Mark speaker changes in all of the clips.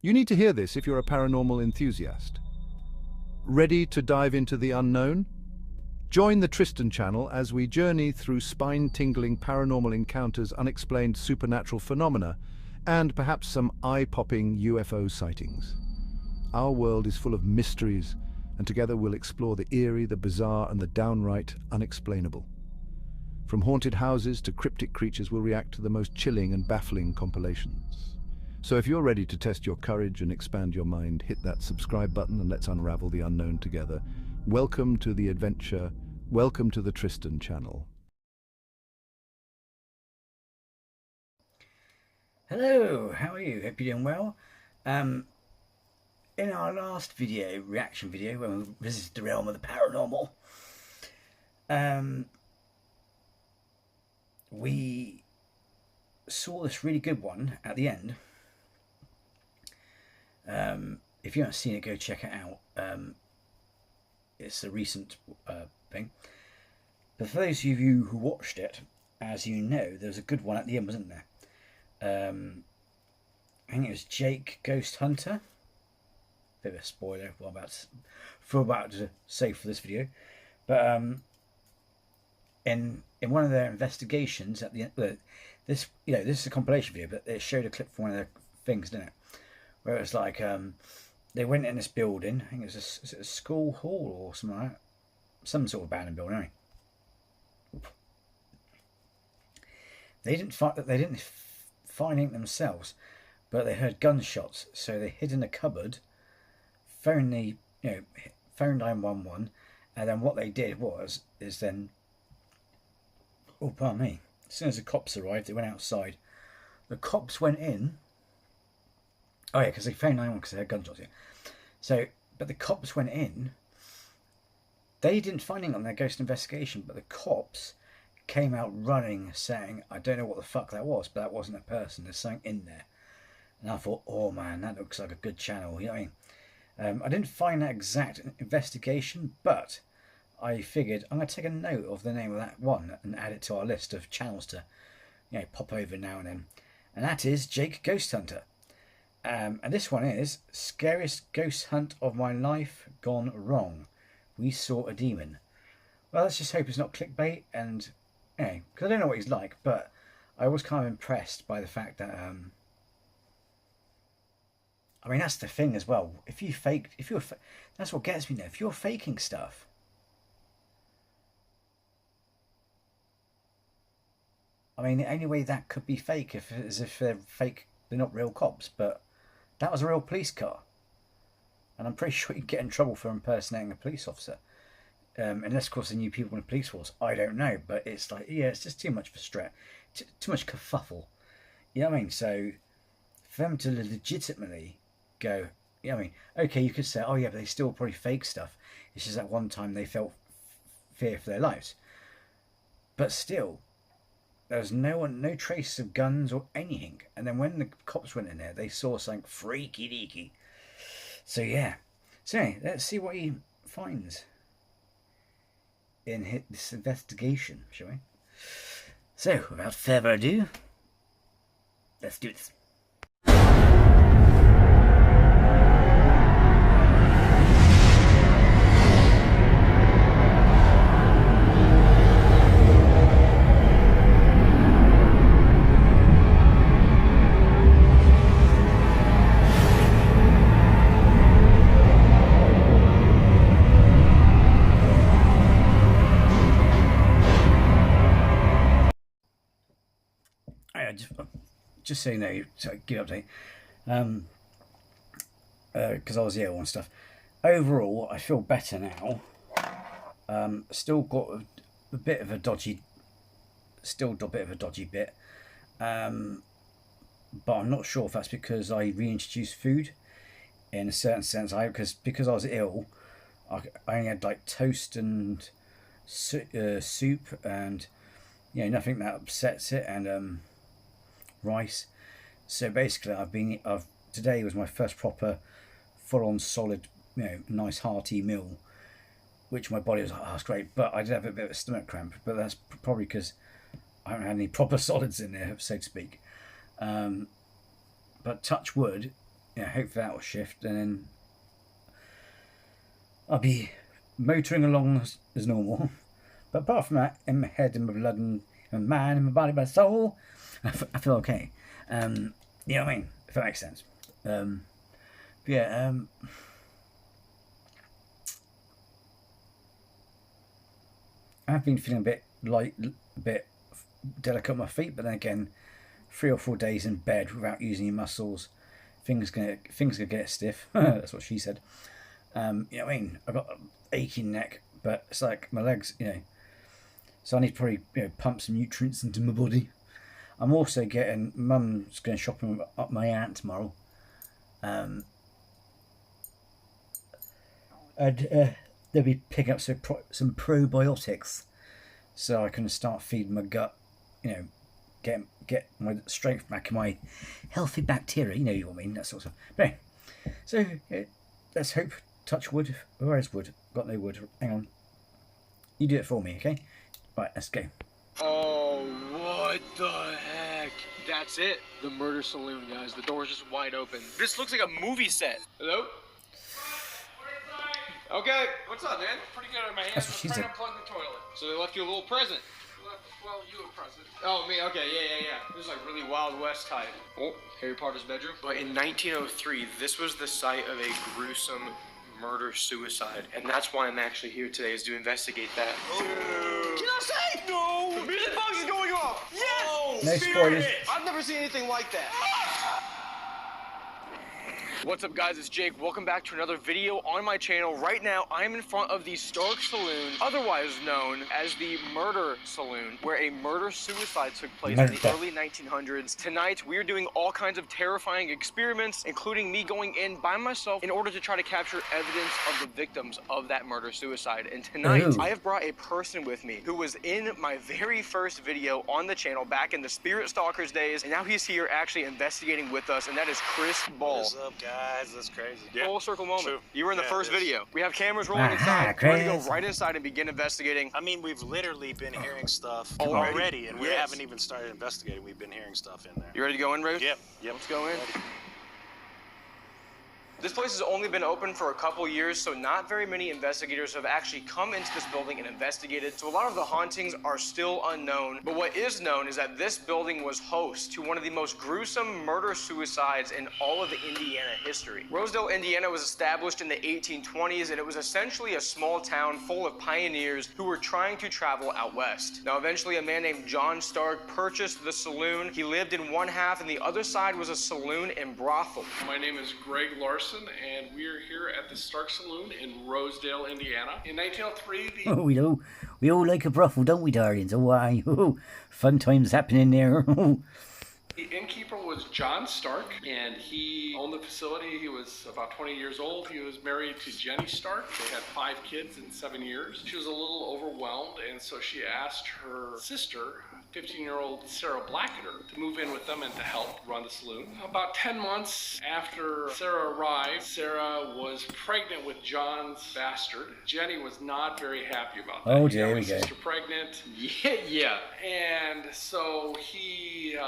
Speaker 1: You need to hear this if you're a paranormal enthusiast. Ready to dive into the unknown? Join the Tristan channel as we journey through spine-tingling paranormal encounters, unexplained supernatural phenomena, and perhaps some eye-popping UFO sightings. Our world is full of mysteries, and together we'll explore the eerie, the bizarre, and the downright unexplainable. From haunted houses to cryptic creatures, we'll react to the most chilling and baffling compilations. So if you're ready to test your courage and expand your mind, hit that subscribe button and let's unravel the unknown together. Welcome to the adventure. Welcome to the Tristan channel.
Speaker 2: Hello, how are you? Hope you're doing well. In our last video, reaction video, when we visited the realm of the paranormal, we saw this really good one at the end. If you haven't seen it, go check it out. It's a recent thing. But for those of you who watched it, as you know, there was a good one at the end, wasn't there? I think it was Jake Ghost Hunter. Bit of a spoiler for what I'm about to say for this video, but in one of their investigations at the end, this is a compilation video, but it showed a clip from one of their things, didn't it? Where it was like they went in this building. I think it was a school hall or something like that, some sort of abandoned building. Anyway. They didn't find it themselves, but they heard gunshots, so they hid in a cupboard, phoned 911, and then what they did is then, oh pardon me, as soon as the cops arrived, they went outside. The cops went in. Oh yeah, because they phoned 911 because they heard gunshots. Yeah. So, but the cops went in. They didn't find anything on their ghost investigation, but the cops came out running, saying, "I don't know what the fuck that was, but that wasn't a person. There's something in there." And I thought, oh man, that looks like a good channel. You know what I mean? I didn't find that exact investigation, but I figured I'm going to take a note of the name of that one and add it to our list of channels to, pop over now and then. And that is Jake Ghost Hunter. And this one is Scariest Ghost Hunt of My Life Gone Wrong. We saw a demon. Well, let's just hope it's not clickbait, and because I don't know what he's like, but I was kind of impressed by the fact that I mean, that's the thing as well. That's what gets me now. If you're faking stuff, I mean, the only way that could be fake is if they're fake, they're not real cops. But that was a real police car, and I'm pretty sure you can get in trouble for impersonating a police officer, unless, of course, they knew people in the police force. I don't know, but it's like, yeah, it's just too much for stress, too much kerfuffle. You know what I mean? So for them to legitimately go, okay, you could say, oh yeah, but they still probably fake stuff. It's just that one time they felt fear for their lives. But still, there was no trace of guns or anything. And then when the cops went in there, they saw something freaky deaky. So yeah. So anyway, let's see what he finds in this investigation, shall we? So, without further ado, let's do this. Just so you know, so give update, because I was ill and stuff. Overall, I feel better now. Still got a bit of a dodgy bit, but I'm not sure if that's because I reintroduced food in a certain sense. Because I was ill, I only had like toast and soup and nothing that upsets it, and rice. So basically today was my first proper full-on solid, nice hearty meal, which my body was like, oh, that's great, but I did have a bit of a stomach cramp, but that's probably because I haven't had any proper solids in there, so to speak. But touch wood, hopefully that will shift, and then I'll be motoring along as normal. But apart from that, in my head, in my blood, and my mind, in my body, my soul, I feel okay. You know what I mean? If that makes sense. Yeah. I've been feeling a bit light, a bit delicate on my feet, but then again, 3 or 4 days in bed without using your muscles, things gonna get stiff. That's what she said. You know what I mean? I've got an aching neck, but it's like my legs, so I need to probably pump some nutrients into my body. I'm also getting, Mum's going shopping up my aunt tomorrow. And they'll be picking up some probiotics, so I can start feeding my gut, get my strength back and my healthy bacteria, you know what I mean, that sort of stuff. But anyway, so let's hope, touch wood. Where is wood? Got no wood. Hang on. You do it for me, okay? Right, let's go.
Speaker 3: Oh, what the heck? That's it. The murder saloon, guys. The door's just wide open. This looks like a movie set. Hello? Okay. What's up, man? Pretty good on my hands.
Speaker 2: That's what she said.
Speaker 3: Unplug the toilet. So they left you a little present. Well, you a present. Oh, me? Okay, yeah. This is like really Wild West type. Oh, Harry Potter's bedroom. But in 1903, this was the site of a gruesome murder-suicide. And that's why I'm actually here today, is to investigate that. Dude. Can I say? No! The music box is going off! Yes! Oh,
Speaker 2: no spoilers.
Speaker 3: I've never seen anything like that. What's up, guys? It's Jake. Welcome back to another video on my channel. Right now, I'm in front of the Stark Saloon, otherwise known as the Murder Saloon, where a murder-suicide took place in the early 1900s. Tonight, we're doing all kinds of terrifying experiments, including me going in by myself in order to try to capture evidence of the victims of that murder-suicide. And tonight, I have brought a person with me who was in my very first video on the channel back in the Spirit Stalkers days, and now he's here actually investigating with us, and that is Chris Ball.
Speaker 4: What's up, guys? That's crazy.
Speaker 3: Yeah. Full circle moment.
Speaker 4: True.
Speaker 3: You were in the first video. We have cameras rolling inside. We're going to go right inside and begin investigating.
Speaker 4: I mean, we've literally been hearing stuff already, and we haven't even started investigating. We've been hearing stuff in there.
Speaker 3: You ready to go in, Ray?
Speaker 4: Yep.
Speaker 3: Let's go in. This place has only been open for a couple years, so not very many investigators have actually come into this building and investigated, so a lot of the hauntings are still unknown. But what is known is that this building was host to one of the most gruesome murder-suicides in all of the Indiana history. Rosedale, Indiana was established in the 1820s, and it was essentially a small town full of pioneers who were trying to travel out west. Now, eventually, a man named John Stark purchased the saloon. He lived in one half, and the other side was a saloon and brothel.
Speaker 5: My name is Greg Larson, and we're here at the Stark Saloon in Rosedale, Indiana. In 1903,
Speaker 2: we all like a brothel, don't we, darlings? Oh, why? Fun times happening there.
Speaker 5: the innkeeper was John Stark, and he owned the facility. He was about 20 years old. He was married to Jenny Stark. They had 5 kids in 7 years. She was a little overwhelmed, and so she asked her sister, 15-year-old Sarah Blackadder, to move in with them and to help run the saloon. About 10 months after Sarah arrived, Sarah was pregnant with John's bastard. Jenny was not very happy about that.
Speaker 2: Oh, there we go.
Speaker 5: Sister pregnant. Yeah. And so she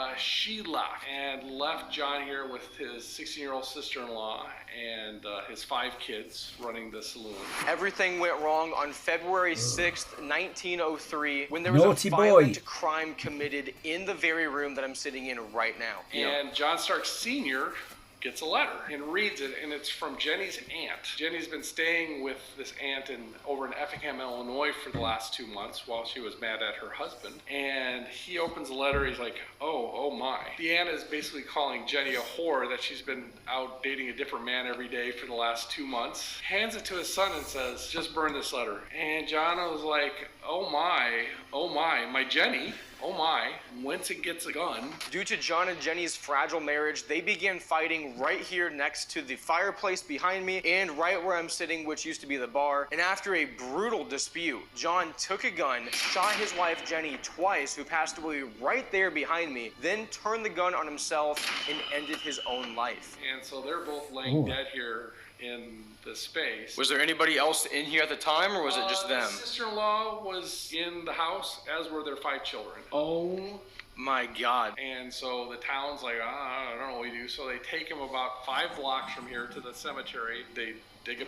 Speaker 5: left and left John here with his 16-year-old sister-in-law and his 5 kids running the saloon.
Speaker 3: Everything went wrong on February 6th, 1903, when there was
Speaker 2: Naughty
Speaker 3: a violent
Speaker 2: boy.
Speaker 3: crime committed in the very room that I'm sitting in right now.
Speaker 5: And John Stark Sr. gets a letter and reads it, and it's from Jenny's aunt. Jenny's been staying with this aunt over in Effingham, Illinois for the last 2 months while she was mad at her husband. And he opens the letter, he's like, oh my. The aunt is basically calling Jenny a whore, that she's been out dating a different man every day for the last 2 months. Hands it to his son and says, just burn this letter. And John was like, oh my Jenny. Oh my, once it gets a gun.
Speaker 3: Due to John and Jenny's fragile marriage, they began fighting right here next to the fireplace behind me and right where I'm sitting, which used to be the bar. And after a brutal dispute, John took a gun, shot his wife Jenny twice, who passed away right there behind me, then turned the gun on himself and ended his own life.
Speaker 5: And so they're both laying dead here in the space.
Speaker 3: Was there anybody else in here at the time, or was it just them?
Speaker 5: The sister-in-law was in the house, as were their 5 children.
Speaker 3: Oh My God.
Speaker 5: And so the town's like, I don't know what we do. So they take him about 5 blocks from here to the cemetery. They dig a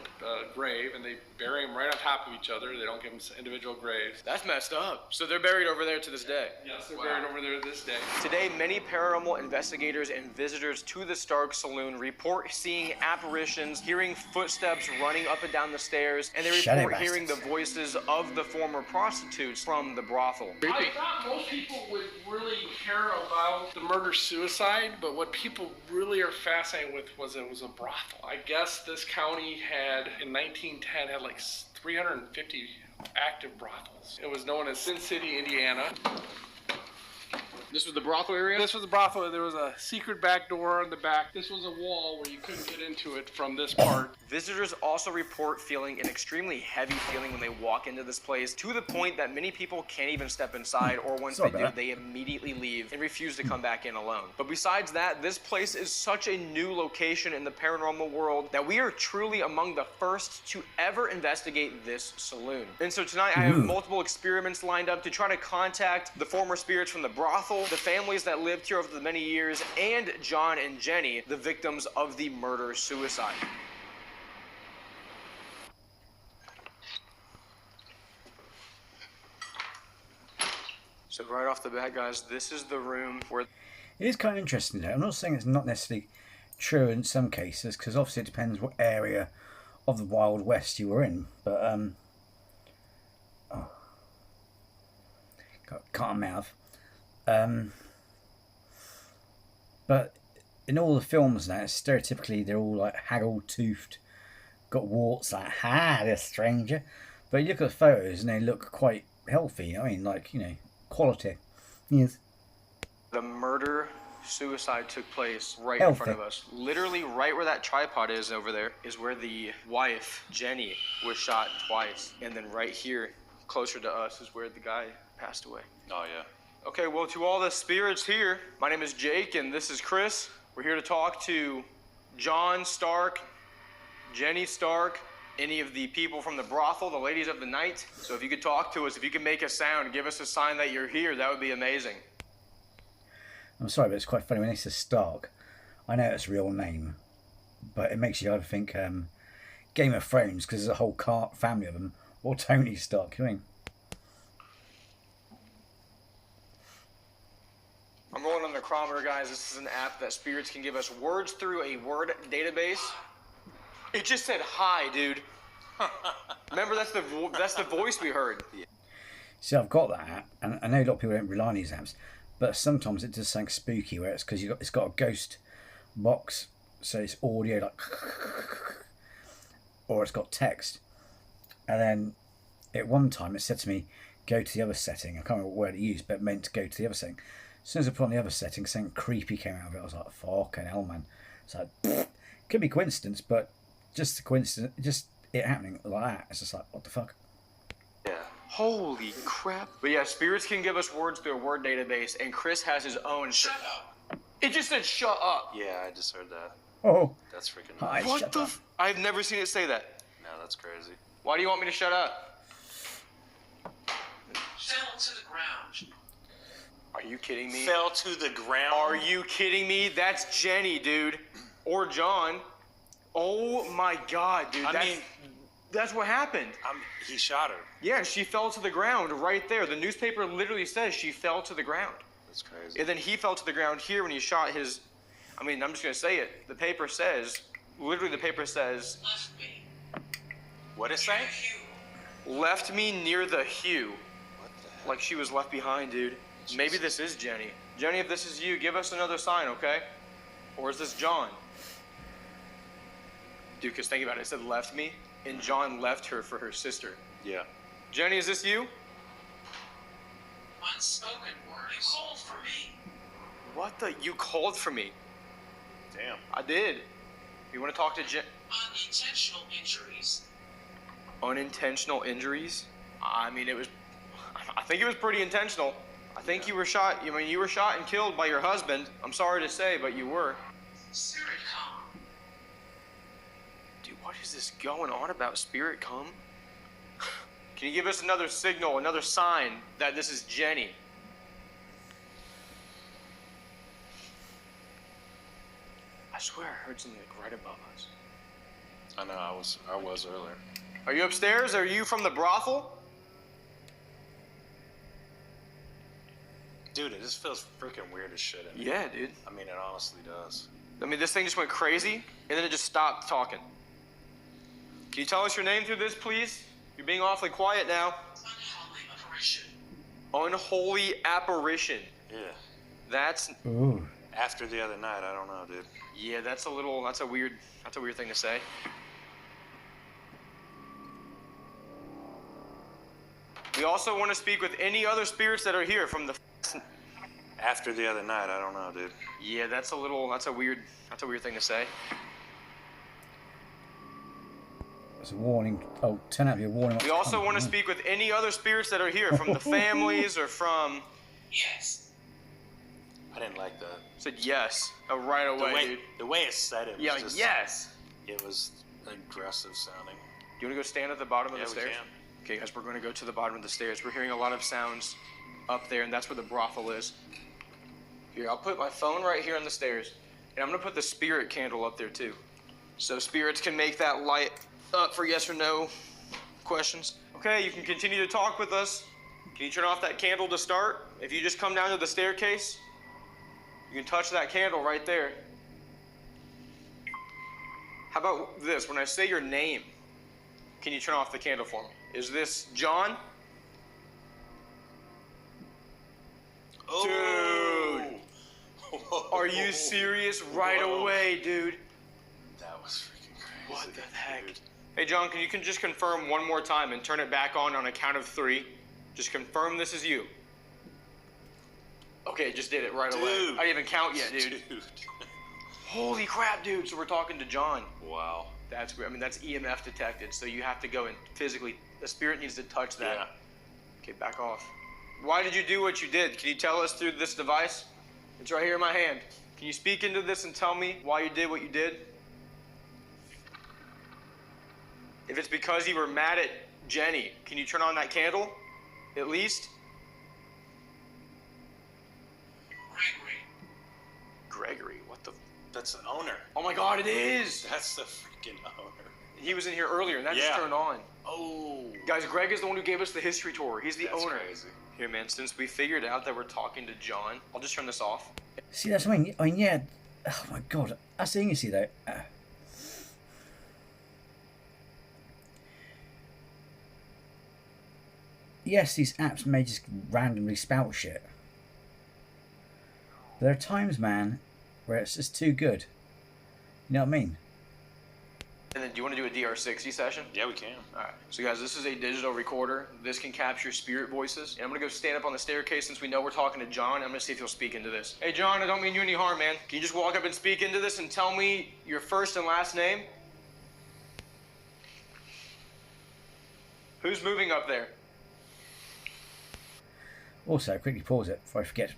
Speaker 5: grave and they bury him right on top of each other. They don't give them individual graves.
Speaker 3: That's messed up. So they're buried over there to this day?
Speaker 5: Yes, they're buried over there this day.
Speaker 3: Today, many paranormal investigators and visitors to the Stark Saloon report seeing apparitions, hearing footsteps running up and down the stairs, and they report hearing the voices of the former prostitutes from the brothel.
Speaker 5: I thought most people would really care about the murder-suicide, but what people really are fascinated with was it was a brothel. I guess this county had, in 1910, had like 350 active brothels. It was known as Sin City, Indiana.
Speaker 3: This was the brothel area?
Speaker 5: This was the brothel. There was a secret back door in the back. This was a wall where you couldn't get into it from this part.
Speaker 3: Visitors also report feeling an extremely heavy feeling when they walk into this place, to the point that many people can't even step inside, or once they do, they immediately leave and refuse to come back in alone. But besides that, this place is such a new location in the paranormal world that we are truly among the first to ever investigate this saloon. And so tonight I have multiple experiments lined up to try to contact the former spirits from the brothel, the families that lived here over the many years, and John and Jenny, the victims of the murder-suicide. So right off the bat, guys, this is the room where...
Speaker 2: It is kind of interesting though. I'm not saying it's not necessarily true in some cases, because obviously it depends what area of the Wild West you were in. But, got a mouth. But in all the films now, stereotypically they're all like haggle-toothed, got warts, like, ha, they're a stranger. But you look at the photos and they look quite healthy. I mean, like, you know, quality. Yes.
Speaker 3: The murder-suicide took place right in front of us. Literally right where that tripod is over there is where the wife, Jenny, was shot twice. And then right here, closer to us, is where the guy passed away.
Speaker 4: Oh, yeah.
Speaker 3: Okay, well, to all the spirits here, my name is Jake, and this is Chris. We're here to talk to John Stark, Jenny Stark, any of the people from the brothel, the ladies of the night. So if you could talk to us, if you could make a sound, give us a sign that you're here, that would be amazing.
Speaker 2: I'm sorry, but it's quite funny when they say Stark. I know it's a real name, but it makes you either think Game of Thrones, because there's a whole family of them, or Tony Stark, you know what I mean?
Speaker 3: I'm rolling on the chronometer, guys. This is an app that spirits can give us words through a word database. It just said hi, dude. Remember, that's the voice we heard.
Speaker 2: See, I've got that app, and I know a lot of people don't rely on these apps, but sometimes it does something spooky where it's because it's got a ghost box, so it's audio like, or it's got text. And then at one time it said to me, go to the other setting. I can't remember what word it used, but it meant to go to the other setting. As soon as I put on the other setting, something creepy came out of it. I was like, fucking hell, man. It's like, could be coincidence, but just the coincidence, just it happening like that. It's just like, what the fuck?
Speaker 3: Yeah. Holy crap. But yeah, spirits can give us words through a word database, and Chris has his own. Shut up. It just said shut up.
Speaker 4: Yeah, I just heard that.
Speaker 2: Oh.
Speaker 4: That's freaking
Speaker 2: Hi,
Speaker 4: nice.
Speaker 3: What the I've never seen it say that.
Speaker 4: No, that's crazy.
Speaker 3: Why do you want me to shut up?
Speaker 6: Fell to the ground.
Speaker 3: Are you kidding me?
Speaker 4: Fell to the ground?
Speaker 3: Are you kidding me? That's Jenny, dude. Or John. Oh my God, dude. That's what happened.
Speaker 4: He shot her.
Speaker 3: Yeah, she fell to the ground right there. The newspaper literally says she fell to the ground.
Speaker 4: That's crazy.
Speaker 3: And then he fell to the ground here when he shot his... I mean, I'm just going to say it. The paper says... Literally, the paper says...
Speaker 6: Left me.
Speaker 4: What it say?
Speaker 3: Left me near the hue.
Speaker 4: What the hell?
Speaker 3: Like she was left behind, dude. Maybe this is Jenny. Jenny, if this is you, give us another sign, okay? Or is this John? Dude, because think about it. It said left me, and John left her for her sister.
Speaker 4: Yeah.
Speaker 3: Jenny, is this you?
Speaker 6: Unspoken word. You called for me.
Speaker 3: What the? You called for me.
Speaker 4: Damn.
Speaker 3: I did. You want to talk to
Speaker 6: Unintentional injuries.
Speaker 3: Unintentional injuries? I mean, I think it was pretty intentional. I think you were shot. I mean, you were shot and killed by your husband. I'm sorry to say, but you were.
Speaker 6: Spirit come.
Speaker 3: Dude, what is this going on about spirit come? Can you give us another signal, another sign that this is Jenny? heard something like right above us.
Speaker 4: I know, I was earlier.
Speaker 3: Are you upstairs? Are you from the brothel?
Speaker 4: Dude, it just feels freaking weird as shit in here.
Speaker 3: Yeah, dude.
Speaker 4: I mean, it honestly does.
Speaker 3: I mean, this thing just went crazy, and then it just stopped talking. Can you tell us your name through this, please? You're being awfully quiet now.
Speaker 6: Unholy apparition.
Speaker 3: Unholy apparition.
Speaker 4: Yeah.
Speaker 3: That's...
Speaker 2: Ooh.
Speaker 4: After the other night, I don't know, dude.
Speaker 3: Yeah, that's a weird thing to say. We also want to speak with any other spirits that are here from the...
Speaker 4: After the other night, I don't know, dude.
Speaker 3: Yeah, that's a weird thing to say.
Speaker 2: It's a warning. Oh, turn out your warning.
Speaker 3: We also want to speak with any other spirits that are here from the families or from...
Speaker 6: Yes.
Speaker 4: I didn't like that.
Speaker 3: Said yes, right away, dude.
Speaker 4: The way it said it was
Speaker 3: Yeah,
Speaker 4: just...
Speaker 3: yes.
Speaker 4: It was aggressive sounding.
Speaker 3: Do you want to go stand at the bottom of
Speaker 4: Yeah,
Speaker 3: the
Speaker 4: we
Speaker 3: stairs?
Speaker 4: can.
Speaker 3: Okay, guys, we're going to go to the bottom of the stairs. We're hearing a lot of sounds up there, and that's where the brothel is. Here, I'll put my phone right here on the stairs, and I'm going to put the spirit candle up there, too. So spirits can make that light up for yes or no questions. Okay, you can continue to talk with us. Can you turn off that candle to start? If you just come down to the staircase, you can touch that candle right there. How about this? When I say your name, can you turn off the candle for me? Is this John?
Speaker 4: Oh.
Speaker 3: Dude! Are you serious? Right away, dude.
Speaker 4: That was freaking crazy.
Speaker 3: What the heck?
Speaker 4: Dude.
Speaker 3: Hey, John, can you just confirm one more time and turn it back on a count of 3? Just confirm this is you. Okay, just did it right away.
Speaker 4: Dude.
Speaker 3: I didn't even count yet, dude. Holy crap, dude. So we're talking to John.
Speaker 4: Wow.
Speaker 3: That's EMF detected, so you have to go and physically, the spirit needs to touch that.
Speaker 4: Yeah.
Speaker 3: Okay, back off. Why did you do what you did? Can you tell us through this device? It's right here in my hand. Can you speak into this and tell me why you did what you did? If it's because you were mad at Jenny, can you turn on that candle? At least? Gregory, what the...
Speaker 4: That's the owner.
Speaker 3: Oh my god, it is!
Speaker 4: That's the freaking owner.
Speaker 3: He was in here earlier, and that just
Speaker 4: Yeah.
Speaker 3: turned on.
Speaker 4: Oh.
Speaker 3: Guys, Greg is the one who gave us the history tour. He's the
Speaker 4: That's
Speaker 3: owner.
Speaker 4: crazy.
Speaker 3: Here, man, since we figured out that we're talking to John, I'll just turn this off.
Speaker 2: See, that's what I mean, yeah. Oh my god. That's the thing you see, though. Yes, these apps may just randomly spout shit. But there are times, man, where it's just too good. You know what I mean?
Speaker 3: And then do you want to do a DR60 session?
Speaker 4: Yeah, we can.
Speaker 3: Alright, so guys, this is a digital recorder. This can capture spirit voices. And I'm gonna go stand up on the staircase since we know we're talking to John. I'm gonna see if he'll speak into this. Hey John, I don't mean you any harm, man. Can you just walk up and speak into this and tell me your first and last name? Who's moving up there?
Speaker 2: Also, quickly pause it before I forget.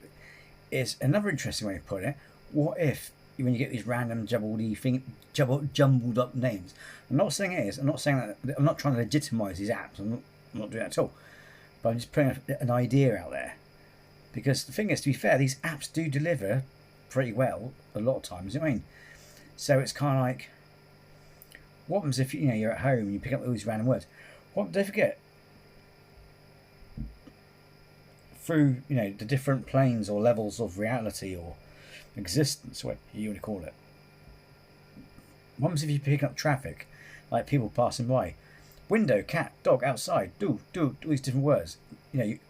Speaker 2: Is another interesting way of putting it. What if, when you get these random jumbled up names? I'm not saying it is. I'm not saying that. I'm not trying to legitimize these apps. I'm not doing that at all. But I'm just putting an idea out there. Because the thing is, to be fair, these apps do deliver pretty well a lot of times. You know what I mean? So it's kind of like, what happens if you're at home and you pick up all these random words? What don't forget? Through the different planes or levels of reality or existence, whatever you want to call it. What happens if you pick up traffic, like people passing by, window, cat, dog, outside, do all these different words, and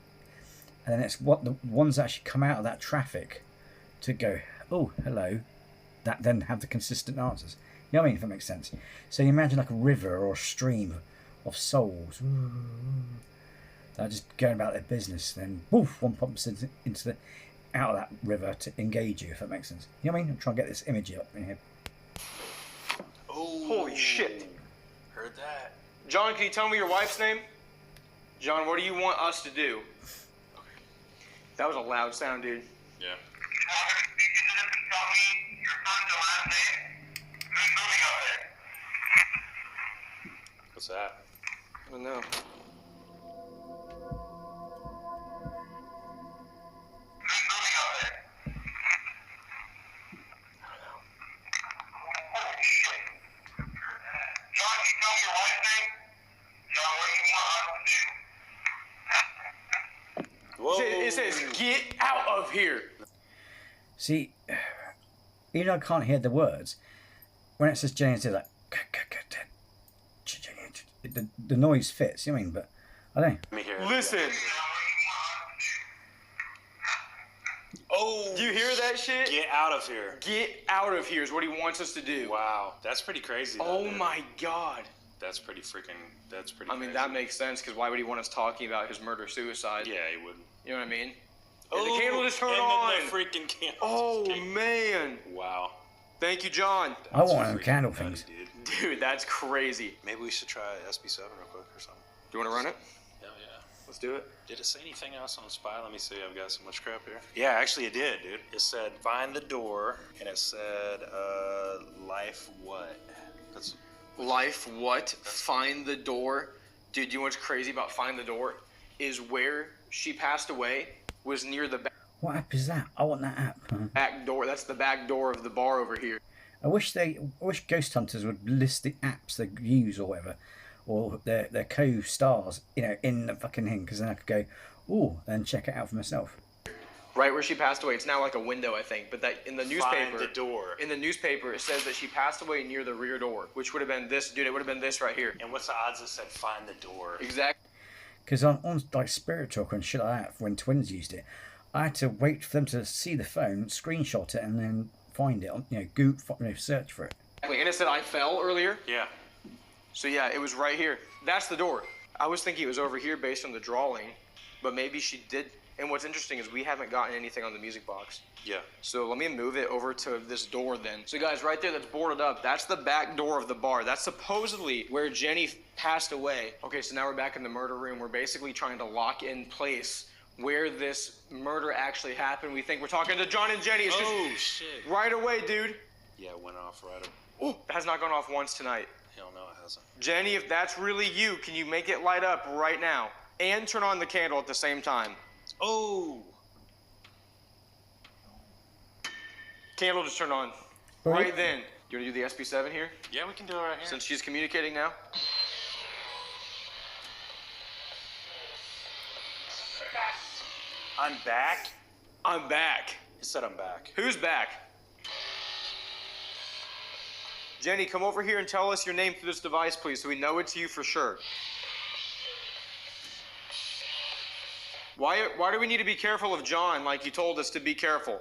Speaker 2: then it's what the ones that actually come out of that traffic to go, oh, hello, that then have the consistent answers. You know what I mean? If that makes sense. So you imagine like a river or a stream of souls. They're just going about their business, then woof, one pumps into out of that river to engage you, if that makes sense. You know what I mean? I'm trying to get this image up in here.
Speaker 4: Oh.
Speaker 3: Holy shit.
Speaker 4: Heard that.
Speaker 3: John, can you tell me your wife's name? John, what do you want us to do? That was a loud sound, dude.
Speaker 4: Yeah. What's that?
Speaker 3: I don't know.
Speaker 4: Whoa.
Speaker 3: It says, get out of here.
Speaker 2: See, even though I can't hear the words, when it says Jenny, it's like the noise fits. You know what I mean? But I don't know.
Speaker 4: Let me hear it.
Speaker 3: Listen.
Speaker 4: Oh,
Speaker 3: Do you hear that shit?
Speaker 4: get out of here.
Speaker 3: Get out of here is what he wants us to do.
Speaker 4: Wow, that's pretty crazy.
Speaker 3: Oh
Speaker 4: dude.
Speaker 3: my god.
Speaker 4: That's pretty freaking. That's pretty.
Speaker 3: I mean,
Speaker 4: crazy.
Speaker 3: that makes sense, because why would he want us talking about his murder-suicide?
Speaker 4: Yeah, he wouldn't.
Speaker 3: You know what I mean? And the candle just turned
Speaker 4: and
Speaker 3: on.
Speaker 4: Then the freaking candle.
Speaker 3: Oh,
Speaker 4: just came.
Speaker 3: man.
Speaker 4: Wow.
Speaker 3: Thank you, John.
Speaker 2: I want
Speaker 4: That's
Speaker 2: them
Speaker 4: freaking
Speaker 2: candle
Speaker 4: nutty,
Speaker 2: things.
Speaker 4: Dude.
Speaker 3: Dude, that's crazy.
Speaker 4: Maybe we should try SB7 real quick or something.
Speaker 3: Do you want to run it?
Speaker 4: Hell yeah.
Speaker 3: Let's do it.
Speaker 4: Did it say anything else on the spy? Let me see. I've got so much crap here. Yeah, actually it did, dude. It said find the door, and it said life what? That's
Speaker 3: Life what? Find the door. Dude, you know what's crazy about find the door? Is where she passed away was near the
Speaker 2: What app is that? I want that app.
Speaker 3: back door. That's the back door of the bar over here.
Speaker 2: I wish Ghost Hunters would list the apps they use or whatever, or their co-stars, you know, in the fucking thing, because then I could go, ooh, and check it out for myself.
Speaker 3: Right where she passed away. It's now like a window, I think. But that in the newspaper,
Speaker 4: find the door.
Speaker 3: in the newspaper, it says that she passed away near the rear door, which would have been this, dude. It would have been this right here.
Speaker 4: And what's the odds it said find the door?
Speaker 3: Exactly.
Speaker 2: Because on like Spirit Talk and shit like that, when twins used it, I had to wait for them to see the phone, screenshot it, and then find it on, search for it.
Speaker 3: And it said I fell earlier.
Speaker 4: Yeah.
Speaker 3: So yeah, it was right here. That's the door. I was thinking it was over here based on the drawing, but maybe she did. And what's interesting is we haven't gotten anything on the music box.
Speaker 4: Yeah.
Speaker 3: So let me move it over to this door then. So guys, right there that's boarded up, that's the back door of the bar. That's supposedly where Jenny passed away. Okay, so now we're back in the murder room. We're basically trying to lock in place where this murder actually happened. We think we're talking to John and Jenny. It's
Speaker 4: Oh
Speaker 3: just
Speaker 4: shit.
Speaker 3: right away, dude.
Speaker 4: Yeah, it went off right away.
Speaker 3: Oh, that has not gone off once tonight.
Speaker 4: Hell no, it hasn't.
Speaker 3: Jenny, if that's really you, can you make it light up right now? And turn on the candle at the same time.
Speaker 4: Oh.
Speaker 3: Candle just turned on. Right then. You want to do the SB7 here?
Speaker 4: Yeah, we can do it right here.
Speaker 3: Since she's communicating now?
Speaker 4: I'm back.
Speaker 3: I'm back.
Speaker 4: It said I'm back.
Speaker 3: Who's back? Jenny, come over here and tell us your name through this device, please, so we know it's you for sure. Why do we need to be careful of John like you told us to be careful?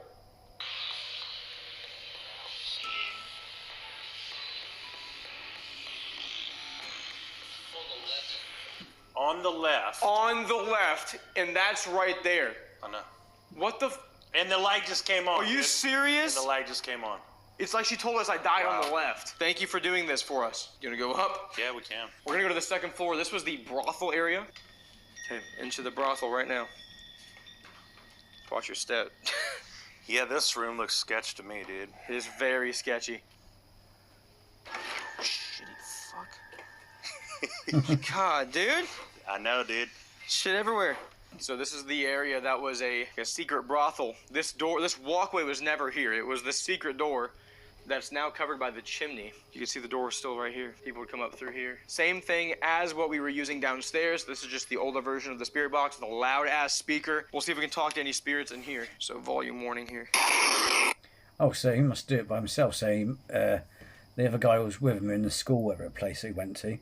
Speaker 4: On the left.
Speaker 3: On the left, and that's right there.
Speaker 4: I know.
Speaker 3: What the?
Speaker 4: And the light just came on.
Speaker 3: Are you
Speaker 4: dude.
Speaker 3: serious?
Speaker 4: And the light just came on.
Speaker 3: It's like she told us I died on the
Speaker 4: Wow.
Speaker 3: left. Thank you for doing this for us. You wanna go up?
Speaker 4: Yeah, we can.
Speaker 3: We're gonna go to the second floor. This was the brothel area. Okay, into the brothel right now. Watch your step.
Speaker 4: Yeah, this room looks sketch to me, dude.
Speaker 3: It is very sketchy.
Speaker 4: Shitty fuck.
Speaker 3: God, dude.
Speaker 4: I know, dude.
Speaker 3: Shit everywhere. So this is the area that was a secret brothel. This walkway was never here. It was the secret door that's now covered by the chimney. You can see the door still right here. People would come up through here. Same thing as what we were using downstairs. This is just the older version of the spirit box with a loud ass speaker. We'll see if we can talk to any spirits in here. So volume warning here.
Speaker 2: Oh, so he must do it by himself. So the other guy was with him in the school, whatever place he went to.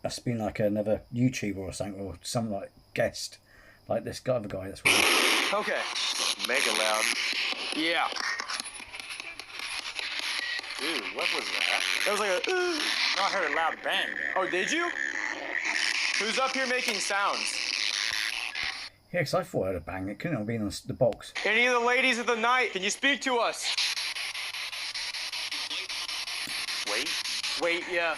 Speaker 2: That's been like another YouTuber or something, or some like guest, like this other guy that's with him.
Speaker 3: Okay.
Speaker 4: Mega loud.
Speaker 3: Yeah.
Speaker 4: Dude, what was that?
Speaker 3: That was like a.
Speaker 4: No, I heard a loud bang.
Speaker 3: Oh, did you? Who's up here making sounds?
Speaker 2: Yeah, because I thought I heard a bang. It couldn't have been on the box.
Speaker 3: Any of the ladies of the night, can you speak to us?
Speaker 4: Wait.
Speaker 3: Wait, yeah.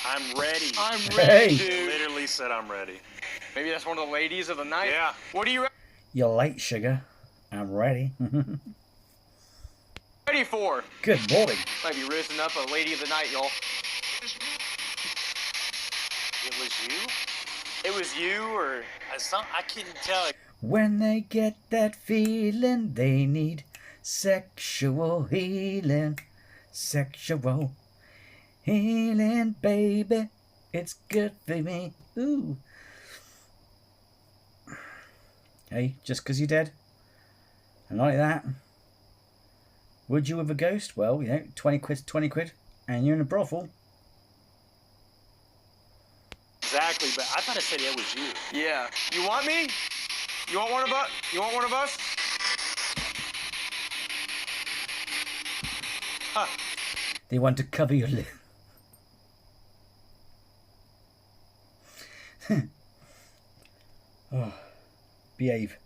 Speaker 4: I'm ready.
Speaker 3: I'm ready,
Speaker 2: Hey.
Speaker 3: dude.
Speaker 4: Literally said I'm ready.
Speaker 3: Maybe that's one of the ladies of the night.
Speaker 4: Yeah.
Speaker 3: What are you
Speaker 2: You're late, sugar. I'm ready.
Speaker 3: ready for?
Speaker 2: Good morning.
Speaker 3: Might be raising up a lady of the night, y'all.
Speaker 4: It was you?
Speaker 3: It was you, or
Speaker 4: I couldn't tell.
Speaker 2: When they get that feeling, they need sexual healing. Sexual Healing, baby, it's good for me. Ooh. Hey, just because you're dead. And like that. Would you with a ghost? Well, 20 quid, and you're in a brothel.
Speaker 4: Exactly, but I thought it said it was you.
Speaker 3: Yeah. You want me? You want one of us? You want one of us?
Speaker 4: Huh.
Speaker 2: They want to cover your lip. Oh, behave.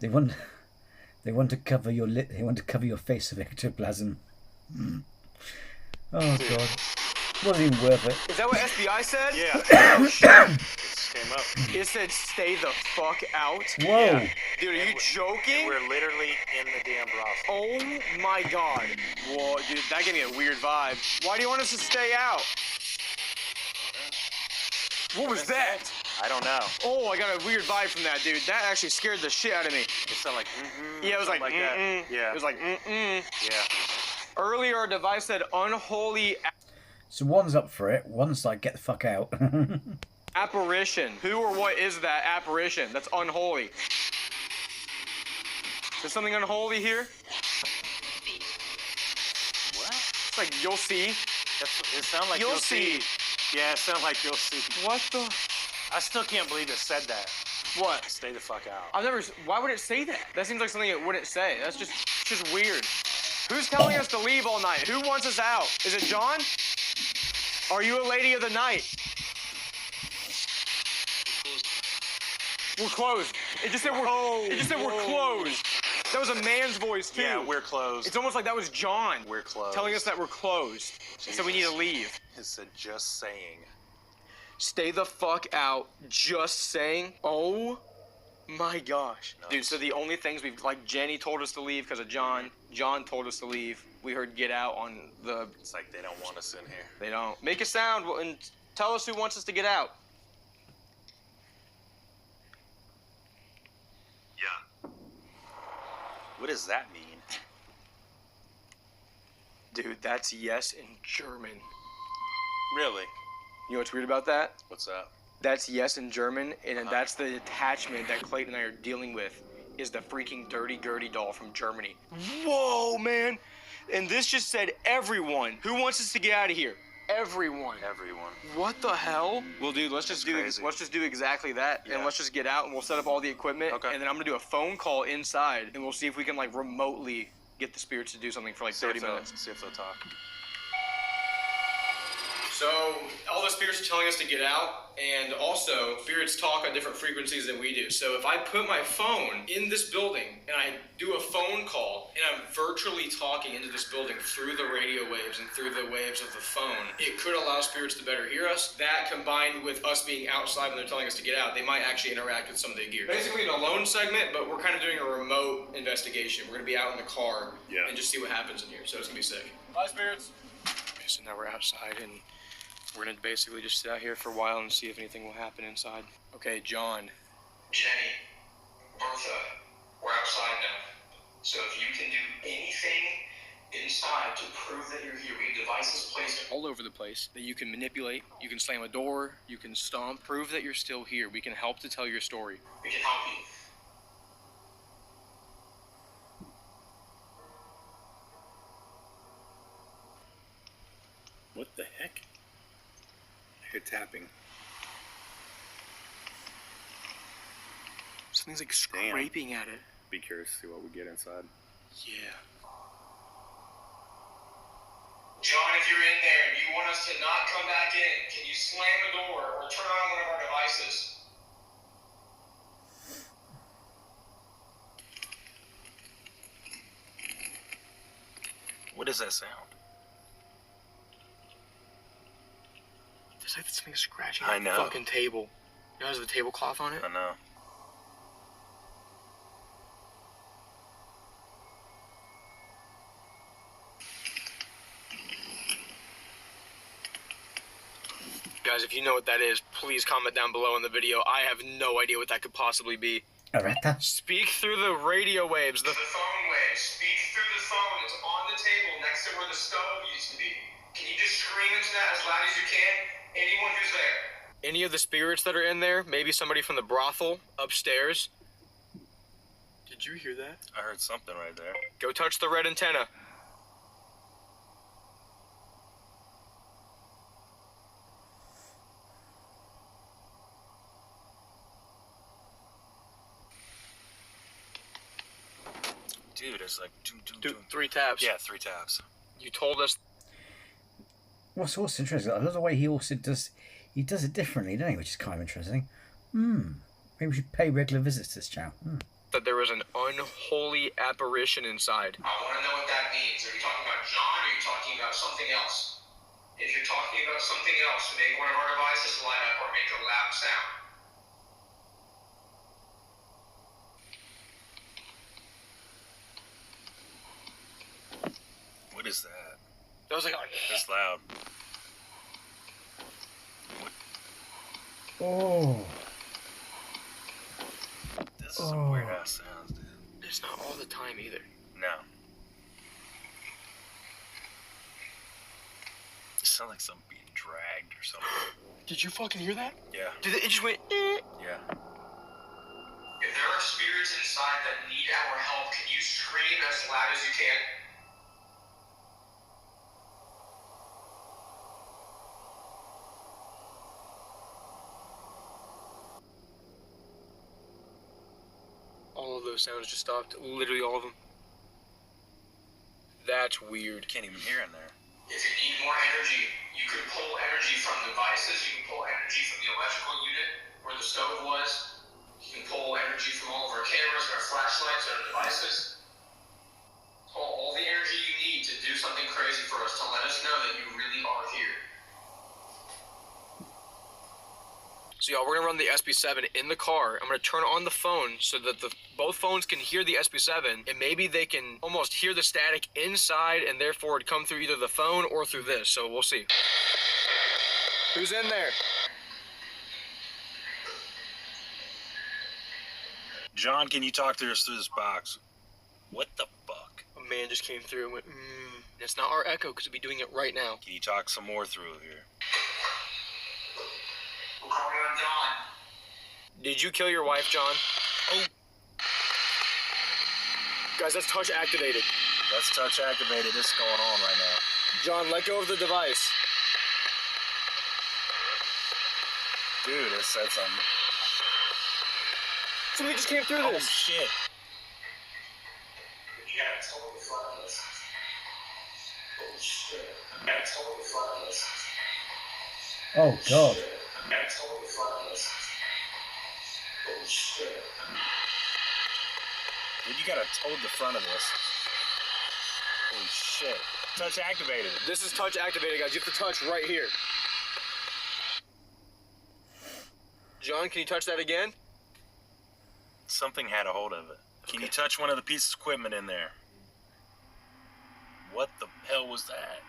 Speaker 2: They want to cover your lip. They want to cover your face with ectoplasm. Oh God, wasn't even worth it.
Speaker 3: Is that what SBI said?
Speaker 4: Yeah.
Speaker 3: Oh shit.
Speaker 4: It came up.
Speaker 3: It said stay the fuck out.
Speaker 2: Whoa.
Speaker 4: Yeah.
Speaker 3: Dude, are you joking?
Speaker 4: We're literally in the damn brothel.
Speaker 3: Oh my god. Whoa, dude, that gave me a weird vibe. Why do you want us to stay out? What was that?
Speaker 4: I don't know.
Speaker 3: Oh, I got a weird vibe from that, dude. That actually scared the shit out of me.
Speaker 4: It sounded like
Speaker 3: Yeah, it was like
Speaker 4: that. Yeah.
Speaker 3: It was like
Speaker 4: Yeah.
Speaker 3: Earlier, our device said unholy
Speaker 2: So one's up for it. One's like, get the fuck out.
Speaker 3: apparition. Who or what is that apparition? That's unholy. There's something unholy here?
Speaker 4: What?
Speaker 3: It's like, you'll see.
Speaker 4: It sounded like
Speaker 3: You'll see.
Speaker 4: Yeah, it sounded like you'll see.
Speaker 3: What the?
Speaker 4: I still can't believe it said that.
Speaker 3: What?
Speaker 4: Stay the fuck out.
Speaker 3: I've never. Why would it say that? That seems like something it wouldn't say. That's just weird. Who's telling us to leave all night? Who wants us out? Is it John? Are you a lady of the night? We're closed. It just said we're closed. That was a man's voice too.
Speaker 4: Yeah, we're closed.
Speaker 3: It's almost like that was John.
Speaker 4: We're closed.
Speaker 3: Telling us that we're closed. So we need to leave.
Speaker 4: It said just saying.
Speaker 3: Stay the fuck out. Just saying. Oh my gosh.
Speaker 4: No.
Speaker 3: Dude, so the only things like Jenny told us to leave because of John. John told us to leave. We heard get out on the.
Speaker 4: It's like they don't want us in here.
Speaker 3: They don't. Make a sound and tell us who wants us to get out.
Speaker 4: Yeah. What does that mean?
Speaker 3: Dude, that's yes in German.
Speaker 4: Really?
Speaker 3: You know what's weird about that?
Speaker 4: What's that?
Speaker 3: That's yes in German, and that's the attachment that Clayton and I are dealing with, is the freaking Dirty Gertie doll from Germany. Whoa, man! And this just said everyone. Who wants us to get out of here? Everyone.
Speaker 4: Everyone.
Speaker 3: What the hell? Well, dude, let's just do exactly that, and
Speaker 4: Yeah.
Speaker 3: let's just get out, and we'll set up all the equipment,
Speaker 4: Okay.
Speaker 3: and then I'm gonna do a phone call inside, and we'll see if we can like remotely get the spirits to do something for like 30 minutes.
Speaker 4: See if they'll talk.
Speaker 3: So all the spirits are telling us to get out, and also spirits talk on different frequencies than we do. So if I put my phone in this building and I do a phone call and I'm virtually talking into this building through the radio waves and through the waves of the phone, it could allow spirits to better hear us. That combined with us being outside when they're telling us to get out, they might actually interact with some of the gear. Basically an alone segment, but we're kind of doing a remote investigation. We're gonna be out in the car and just see what happens in here. So it's gonna be sick. Bye, spirits. Okay, so now we're outside and we're gonna basically just sit out here for a while and see if anything will happen inside. Okay, John.
Speaker 6: Jenny, Bertha, we're outside now. So if you can do anything inside to prove that you're here, we have devices placed
Speaker 3: All over the place that you can manipulate. You can slam a door. You can stomp. Prove that you're still here. We can help to tell your story.
Speaker 6: we can help you.
Speaker 4: What the heck? I hear tapping.
Speaker 3: Something's like scraping at it.
Speaker 4: Be curious to see what we get inside.
Speaker 3: Yeah.
Speaker 6: John, if you're in there and you want us to not come back in, can you slam the door or turn on one of our devices?
Speaker 4: What does that sound?
Speaker 3: There's like something scratching
Speaker 4: I
Speaker 3: on the
Speaker 4: know.
Speaker 3: fucking table. You know, has the tablecloth on it?
Speaker 4: I know.
Speaker 3: Guys, if you know what that is, please comment down below in the video. I have no idea what that could possibly be.
Speaker 2: Areta?
Speaker 3: Speak through the radio waves.
Speaker 6: The phone waves. Speak through the phone. It's on the table next to where the stove used to be. Can you just scream into that as loud as you can? Anyone who's there.
Speaker 3: Any of the spirits that are in there, maybe somebody from the brothel upstairs. Did you hear that?
Speaker 4: I heard something right there.
Speaker 3: Go touch the red antenna.
Speaker 4: Dude, it's like
Speaker 3: Do 3 taps.
Speaker 4: Yeah, 3 taps.
Speaker 3: You told us.
Speaker 2: What's also interesting, I love the way he also does it differently, doesn't he? Which is kind of interesting. Maybe we should pay regular visits to this channel.
Speaker 3: That there was an unholy apparition inside.
Speaker 6: I want to know what that means. Are you talking about John or are you talking about something else? If you're talking about something else, make one of our devices light up or make a loud sound.
Speaker 4: What is that?
Speaker 3: That was like,
Speaker 4: It's loud.
Speaker 2: Oh.
Speaker 4: This is some weird ass sounds, dude.
Speaker 3: it's not all the time either.
Speaker 4: No. It sounds like something being dragged or something.
Speaker 3: Did you fucking hear that?
Speaker 4: Yeah.
Speaker 3: It just went.
Speaker 4: Yeah.
Speaker 6: If there are spirits inside that need our help, can you scream as loud as you can?
Speaker 3: All of those sounds just stopped. Literally all of them. That's weird.
Speaker 4: Can't even hear in there.
Speaker 6: If you need more energy, you can pull energy from devices. You can pull energy from the electrical unit where the stove was. You can pull energy from all of our cameras and our flashlights and our devices. All the energy you need to do something crazy for us, to let us know that you really are here.
Speaker 3: So y'all, we're gonna run the SB7 in the car. I'm gonna turn on the phone so that both phones can hear the SB7, and maybe they can almost hear the static inside, and therefore it'd come through either the phone or through this. So we'll see. Who's in there?
Speaker 4: John, can you talk to us through this box? What the fuck?
Speaker 3: A man just came through and went, It's not our echo because we'd be doing it right now.
Speaker 4: Can you talk some more through here?
Speaker 6: We're calling on John.
Speaker 3: Did you kill your wife, John?
Speaker 4: Oh.
Speaker 3: Guys, that's touch activated.
Speaker 4: That's touch activated. This is going on right now.
Speaker 3: John, let go of the device.
Speaker 4: Dude, it said something.
Speaker 3: Somebody just came through
Speaker 4: Oh,
Speaker 3: this.
Speaker 4: shit.
Speaker 6: You gotta totally fly this. Holy shit. You gotta totally fly this.
Speaker 2: Oh, God.
Speaker 6: You gotta totally fly this. Holy shit.
Speaker 4: Dude, you gotta toad the front of this. Holy shit. Touch activated.
Speaker 3: This is touch activated, guys. You have to touch right here. John, can you touch that again?
Speaker 4: Something had a hold of it. Can you touch one of the pieces of equipment in there? What the hell was that?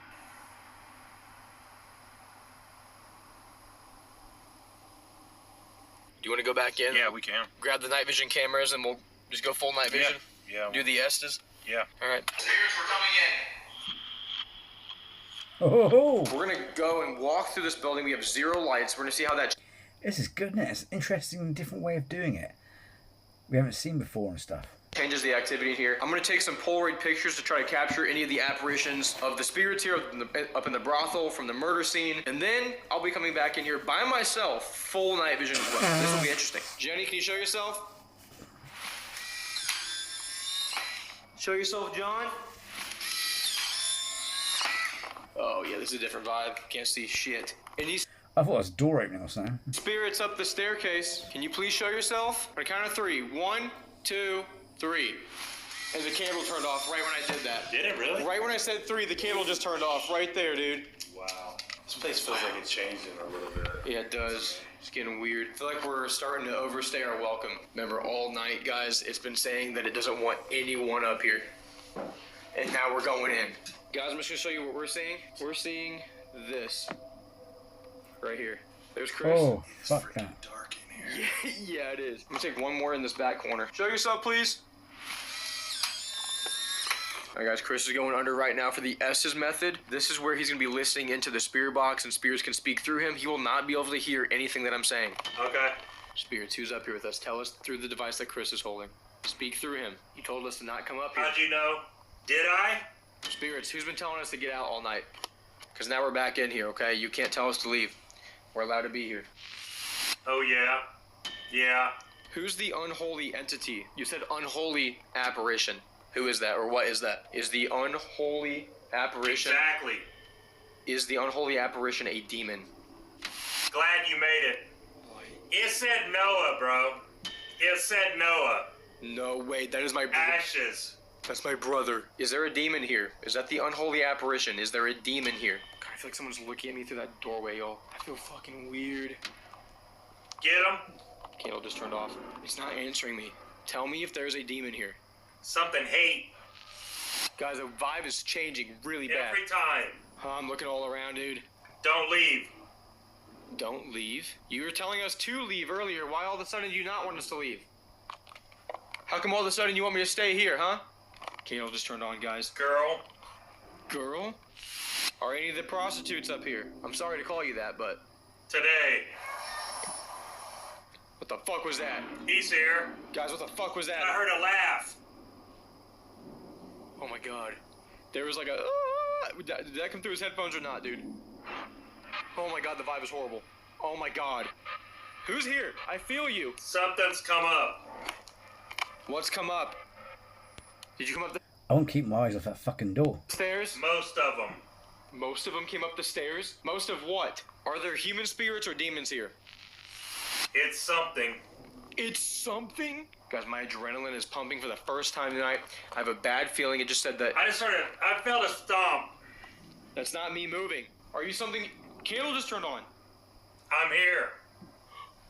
Speaker 3: Do you want to go back in?
Speaker 4: Yeah, we can.
Speaker 3: Grab the night vision cameras and we'll just go full night vision?
Speaker 4: Yeah.
Speaker 3: Do the Estes?
Speaker 4: Yeah.
Speaker 3: Alright.
Speaker 6: Spirits were coming in.
Speaker 2: Oh,
Speaker 3: We're going to go and walk through this building. We have 0 lights. We're going to see how that
Speaker 2: this is good, isn't it? It's an interesting, different way of doing it. We haven't seen before and stuff.
Speaker 3: changes the activity here. I'm going to take some Polaroid pictures to try to capture any of the apparitions of the spirits here up in the brothel from the murder scene. And then I'll be coming back in here by myself, full night vision as well. This will be interesting. Jenny, can you show yourself? Show yourself, John. Oh, yeah, this is a different vibe. Can't see shit. And these
Speaker 2: I thought it was a door opening or something.
Speaker 3: spirits up the staircase. Can you please show yourself? On a count of 3. 1, 2, 3. And the candle turned off right when I did that.
Speaker 4: Did it really?
Speaker 3: Right when I said 3, the candle just turned off right there, dude.
Speaker 4: Wow. This place feels like it's changing a little bit.
Speaker 3: Yeah, it does. It's getting weird. I feel like we're starting to overstay our welcome. Remember, all night, guys, it's been saying that it doesn't want anyone up here. And now we're going in. Guys, I'm just gonna show you what we're seeing. We're seeing this. Right here. There's Chris.
Speaker 2: Oh, fuck that.
Speaker 4: Dark in here.
Speaker 3: Yeah, it is. I'm gonna take one more in this back corner. Show yourself, please. Alright guys, Chris is going under right now for the S's method. This is where he's going to be listening into the spirit box and spirits can speak through him. He will not be able to hear anything that I'm saying.
Speaker 4: Okay.
Speaker 3: Spirits, who's up here with us? Tell us through the device that Chris is holding. Speak through him. You told us to not come up here.
Speaker 4: How'd you know? Did I?
Speaker 3: Spirits, who's been telling us to get out all night? Because now we're back in here, okay? You can't tell us to leave. We're allowed to be here.
Speaker 4: Oh, yeah. Yeah.
Speaker 3: Who's the unholy entity? You said unholy apparition. Who is that, or what is that? Is the unholy apparition...
Speaker 4: Exactly.
Speaker 3: Is the unholy apparition a demon?
Speaker 4: Glad you made it. It said Noah, bro. It said Noah.
Speaker 3: No, wait, that is my brother.
Speaker 4: Ashes.
Speaker 3: That's my brother. Is there a demon here? Is that the unholy apparition? Is there a demon here? God, I feel like someone's looking at me through that doorway, y'all. I feel fucking weird.
Speaker 4: Get him.
Speaker 3: Candle just turned off. It's not answering me. Tell me if there's a demon here.
Speaker 4: Something hate.
Speaker 3: Guys, the vibe is changing really bad.
Speaker 4: Every time.
Speaker 3: I'm looking all around, dude.
Speaker 4: Don't leave.
Speaker 3: Don't leave? You were telling us to leave earlier. Why all of a sudden do you not want us to leave? How come all of a sudden you want me to stay here, huh? Candle just turned on, guys.
Speaker 4: Girl.
Speaker 3: Girl? Are any of the prostitutes up here? I'm sorry to call you that, but...
Speaker 4: Today.
Speaker 3: What the fuck was that?
Speaker 4: He's here.
Speaker 3: Guys, what the fuck was that?
Speaker 4: I heard a laugh.
Speaker 3: Oh my god. There was like a... Did that come through his headphones or not, dude? Oh my god, the vibe is horrible. Oh my god. Who's here? I feel you.
Speaker 4: Something's come up.
Speaker 3: What's come up? Did you come up the
Speaker 2: I won't keep my eyes off that fucking door.
Speaker 3: stairs?
Speaker 4: Most of them.
Speaker 3: Most of them came up the stairs? Most of what? Are there human spirits or demons here?
Speaker 4: It's something.
Speaker 3: It's something? Guys, my adrenaline is pumping for the first time tonight. I have a bad feeling it just said that.
Speaker 4: I felt a stomp.
Speaker 3: That's not me moving. Are you something? Candle just turned on.
Speaker 4: I'm here.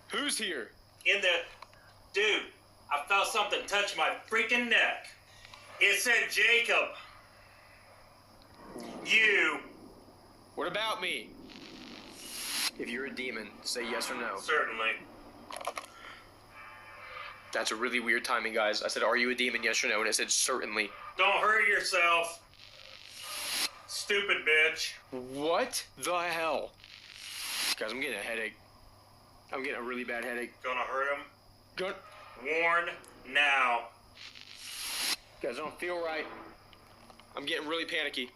Speaker 3: Who's here?
Speaker 4: Dude, I felt something touch my freaking neck. It said Jacob. You.
Speaker 3: What about me? If you're a demon, say yes or no.
Speaker 4: Certainly.
Speaker 3: That's a really weird timing, guys. I said, are you a demon, yes or no? And it said, certainly.
Speaker 4: Don't hurt yourself. Stupid bitch.
Speaker 3: What the hell? Guys, I'm getting a headache. I'm getting a really bad headache.
Speaker 4: Gonna hurt him?
Speaker 3: Good.
Speaker 4: Warn now.
Speaker 3: Guys, I don't feel right. I'm getting really panicky.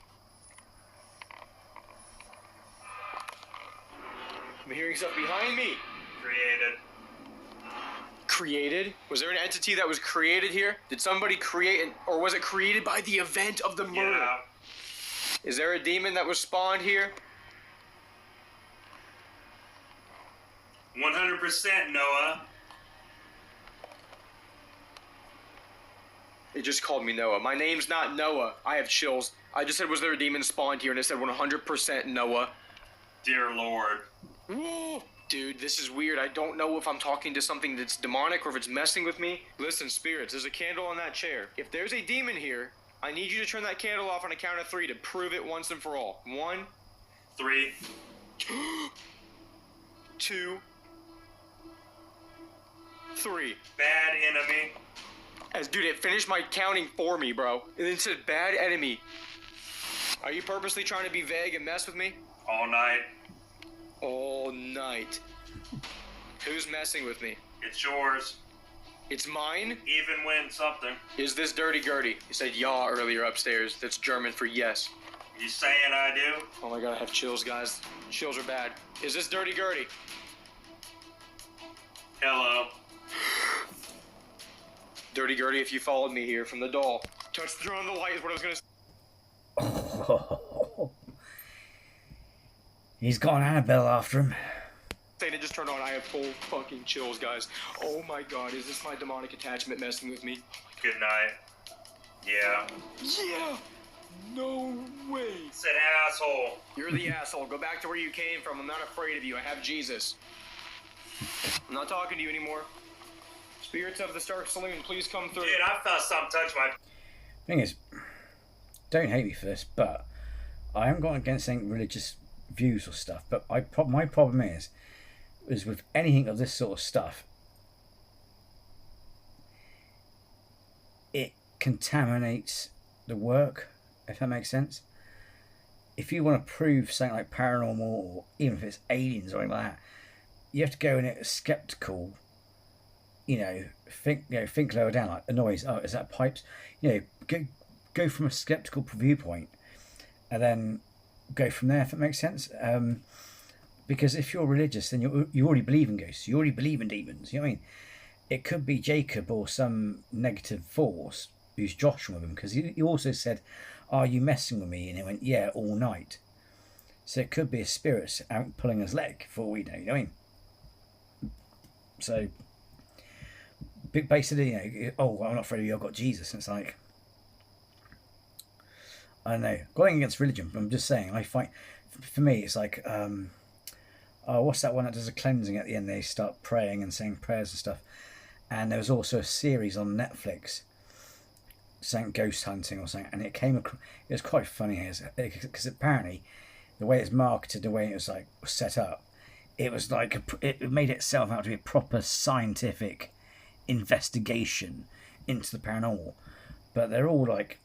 Speaker 3: I'm hearing stuff behind me.
Speaker 4: Created.
Speaker 3: Created? Was there an entity that was created here? Did somebody create it, or was it created by the event of the murder?
Speaker 4: Yeah.
Speaker 3: Is there a demon that was spawned here?
Speaker 4: 100% Noah.
Speaker 3: It just called me Noah. My name's not Noah. I have chills. I just said, was there a demon spawned here? And it said 100% Noah.
Speaker 4: Dear Lord.
Speaker 3: Whoa. Dude, this is weird. I don't know if I'm talking to something that's demonic or if it's messing with me. Listen, spirits, there's a candle on that chair. If there's a demon here, I need you to turn that candle off on a count of 3 to prove it once and for all. 1,
Speaker 4: 3.
Speaker 3: 2, 3.
Speaker 4: Bad enemy.
Speaker 3: Dude, it finished my counting for me, bro. And it said bad enemy. Are you purposely trying to be vague and mess with me?
Speaker 4: All night.
Speaker 3: All night. Who's messing with me?
Speaker 4: It's yours.
Speaker 3: It's mine?
Speaker 4: Even when something.
Speaker 3: Is this Dirty Gertie? You said yaw earlier upstairs. That's German for yes.
Speaker 4: You saying I do?
Speaker 3: Oh my god, I have chills, guys. Chills are bad. Is this Dirty Gertie?
Speaker 4: Hello.
Speaker 3: Dirty Gertie, if you followed me here from the doll. Touch the on the light is what I was gonna say.
Speaker 2: He's got an Annabelle after him.
Speaker 3: It just turned on. I have full fucking chills, guys. Oh my god, is this my demonic attachment messing with me?
Speaker 4: Good night. Yeah.
Speaker 3: Yeah! No way!
Speaker 4: Said asshole.
Speaker 3: You're the asshole. Go back to where you came from. I'm not afraid of you. I have Jesus. I'm not talking to you anymore. Spirits of the Stark Saloon, please come through.
Speaker 4: Dude, I felt something touch my...
Speaker 2: Thing is, don't hate me for this, but I haven't gone against any religious views or stuff. But my problem is with anything of this sort of stuff, it contaminates the work, if that makes sense. If you want to prove something like paranormal, or even if it's aliens or anything like that, you have to go in it skeptical. Think lower down, like a noise. Oh, is that pipes? Go from a skeptical viewpoint, and then go from there. If it makes sense. Because if you're religious, then you already believe in ghosts. You already believe in demons. You know what I mean? It could be Jacob or some negative force who's joshing with him. Because he also said, "Are you messing with me?" And he went, "Yeah, all night." So it could be a spirit out pulling his leg, for all we know. You know what I mean? So, basically, oh, I'm not afraid of you. I've got Jesus. And it's like, I don't know. Going against religion, but I'm just saying. I find, for me, it's like, oh, what's that one that does a cleansing at the end? They start praying and saying prayers and stuff. And there was also a series on Netflix, saying ghost hunting or something, and it was quite funny because apparently the way it's marketed, the way it was like set up, it was like it made itself out to be a proper scientific investigation into the paranormal, but they're all like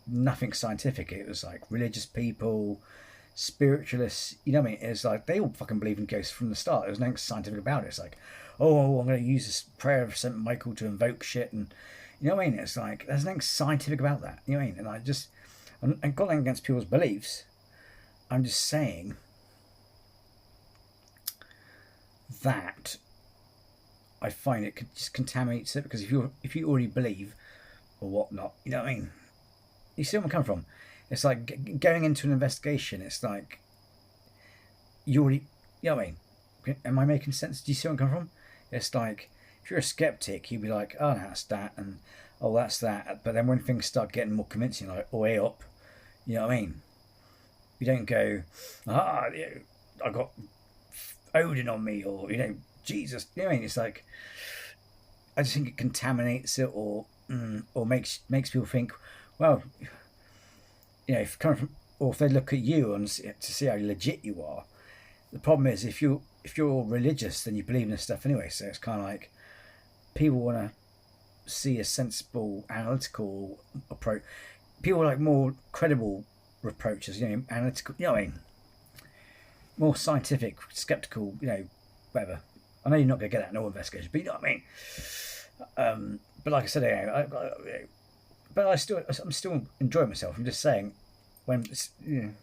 Speaker 2: nothing scientific. It was like religious people, spiritualists, you know what I mean? It's like they all fucking believe in ghosts from the start. There was nothing scientific about it. It's like, oh, I'm going to use this prayer of St. Michael to invoke shit, and you know what I mean? It's like there's nothing scientific about that. You know what I mean? And I just, I'm going against people's beliefs. I'm just saying that I find it just contaminates it, because if you already believe or whatnot, you know what I mean? You see where I'm coming from? It's like going into an investigation. It's like you already, you know what I mean? Am I making sense? Do you see where I'm coming from? It's like if you're a skeptic, you'd be like, oh, no, that's that, and oh, that's that. But then when things start getting more convincing, like, oh, hey up, you know what I mean? You don't go, I got Odin on me, or Jesus. You know what I mean? It's like, I just think it contaminates it, or makes people think, well, if coming from, or if they look at you and to see how legit you are. The problem is if you're religious, then you believe in this stuff anyway. So it's kind of like people want to see a sensible, analytical approach. People like more credible approaches, analytical, you know what I mean? More scientific, skeptical, whatever. I know you're not going to get that in all investigations, but you know what I mean? But like I said, but I'm still enjoying myself. I'm just saying, when
Speaker 4: fucking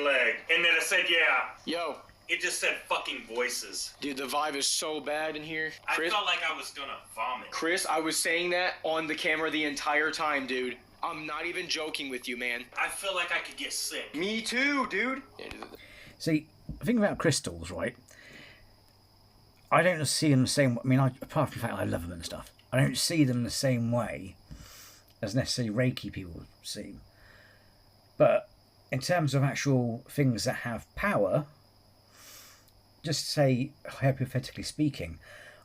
Speaker 4: leg, and then it said, yeah.
Speaker 3: Yo.
Speaker 4: It just said fucking voices.
Speaker 3: Dude, the vibe is so bad in here. Chris,
Speaker 4: I felt like I was gonna vomit.
Speaker 3: Chris, I was saying that on the camera the entire time, dude. I'm not even joking with you, man.
Speaker 4: I feel like I could get sick.
Speaker 3: Me too, dude.
Speaker 2: See, think about crystals, right? I don't see them the same. I mean, apart from the fact I love them and stuff, I don't see them the same way as necessarily Reiki people see them. But in terms of actual things that have power, just say, hypothetically speaking,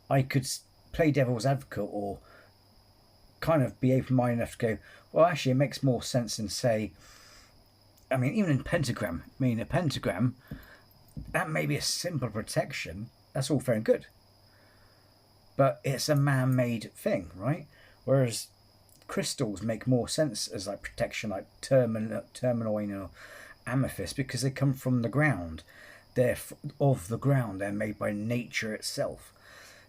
Speaker 2: I could play devil's advocate or kind of be open-minded enough to go, well, actually, it makes more sense than say, I mean, even in pentagram, a pentagram, that may be a simple protection. That's all fair and good. But it's a man-made thing, right? Whereas crystals make more sense as like protection, like tourmaline or amethyst, because they come from the ground. They're of the ground. They're made by nature itself.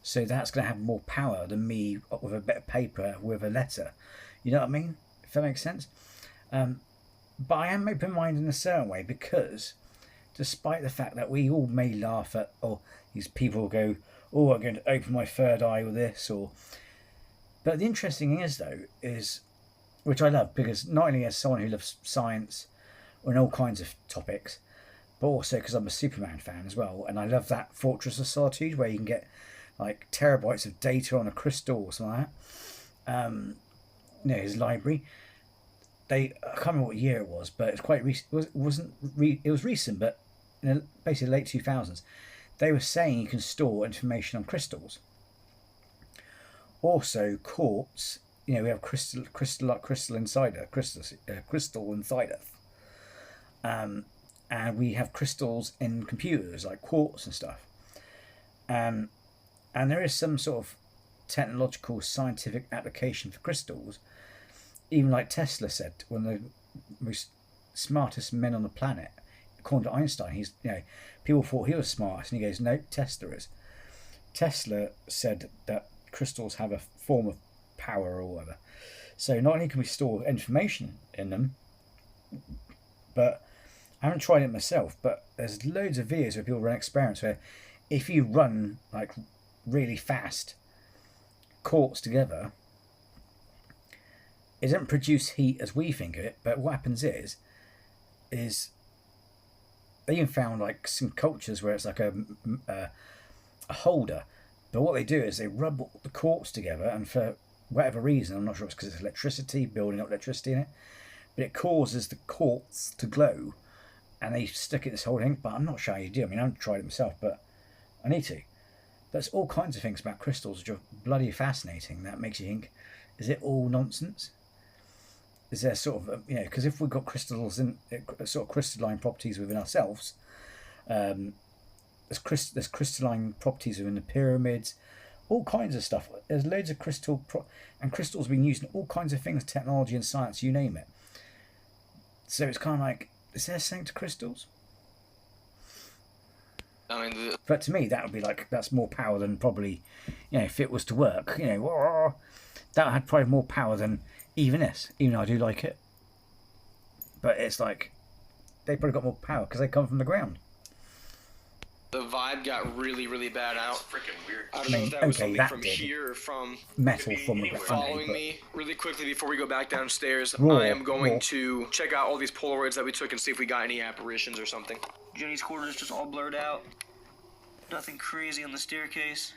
Speaker 2: So that's going to have more power than me with a bit of paper with a letter. You know what I mean? If that makes sense. But I am open-minded in a certain way, because despite the fact that we all may laugh at, or these people go, oh, I'm going to open my third eye with this, but the interesting thing is, though, which I love, because not only as someone who loves science and all kinds of topics, but also because I'm a Superman fan as well, and I love that Fortress of Solitude where you can get like terabytes of data on a crystal or something like that. His library. I can't remember what year it was, but it's quite recent. It was recent, but in basically late 2000s, they were saying you can store information on crystals. Also, quartz. We have crystal inside us. And we have crystals in computers like quartz and stuff. And there is some sort of technological, scientific application for crystals even like Tesla said, one of the most smartest men on the planet, according to Einstein, he's, you know, people thought he was smartest, and he goes, no, Tesla is. Tesla said that crystals have a form of power or whatever. So not only can we store information in them, but I haven't tried it myself, but there's loads of videos where people run experiments where if you run like really fast quartz together, it doesn't produce heat as we think of it, but what happens is they even found like some cultures where it's like a holder, but what they do is they rub the quartz together, and for whatever reason, I'm not sure if it's because it's electricity, building up electricity in it, but it causes the quartz to glow, and they stick it in this whole thing, but I'm not sure how you do. I mean, I haven't tried it myself, but I need to. There's all kinds of things about crystals which are bloody fascinating. That makes you think, is it all nonsense? Is there sort of, you know, because if we've got crystals in sort of crystalline properties within ourselves, there's crystalline properties within the pyramids, all kinds of stuff. There's loads of and crystals being used in all kinds of things, technology and science, you name it. So it's kind of like, is there something to crystals?
Speaker 3: I mean,
Speaker 2: but to me, that would be like, that's more power than probably, you know, if it was to work, you know, that had probably more power than even this, even though I do like it. But it's like, they probably got more power because they come from the ground.
Speaker 3: the vibe got really, really bad out.
Speaker 4: It's freaking weird.
Speaker 3: I don't know if that was something
Speaker 2: that
Speaker 3: from
Speaker 2: did.
Speaker 3: here or from
Speaker 2: Metal from the
Speaker 3: following me. Really quickly before we go back downstairs,
Speaker 2: Raw,
Speaker 3: I am going
Speaker 2: raw.
Speaker 3: to check out all these Polaroids that we took and see if we got any apparitions or something. Jenny's quarters just all blurred out. Nothing crazy on the staircase.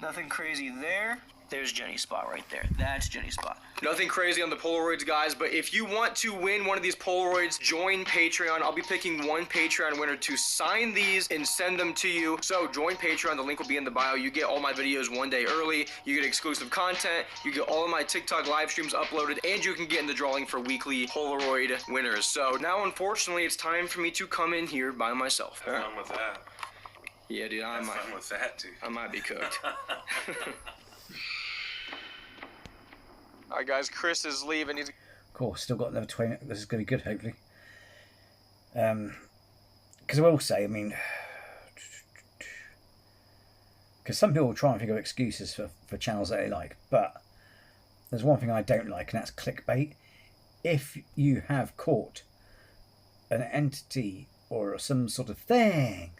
Speaker 3: Nothing crazy there. There's Jenny's spot right there. That's Jenny's spot. Nothing crazy on the Polaroids, guys, but if you want to win one of these Polaroids, join Patreon. I'll be picking one Patreon winner to sign these and send them to you. So join Patreon. The link will be in the bio. You get all my videos one day early. You get exclusive content. You get all of my TikTok live streams uploaded, and you can get in the drawing for weekly Polaroid winners. So now, unfortunately, it's time for me to come in here by myself.
Speaker 4: Have fun with that.
Speaker 3: Yeah, dude,
Speaker 4: Have fun with that, too.
Speaker 3: I might be cooked. All right, guys, Chris is leaving. He's...
Speaker 2: Of course, still got another 20. This is going to be good, hopefully. Because I will say, I mean, because some people will try and figure out excuses for channels that they like, but there's one thing I don't like, and that's clickbait. If you have caught an entity or some sort of thing,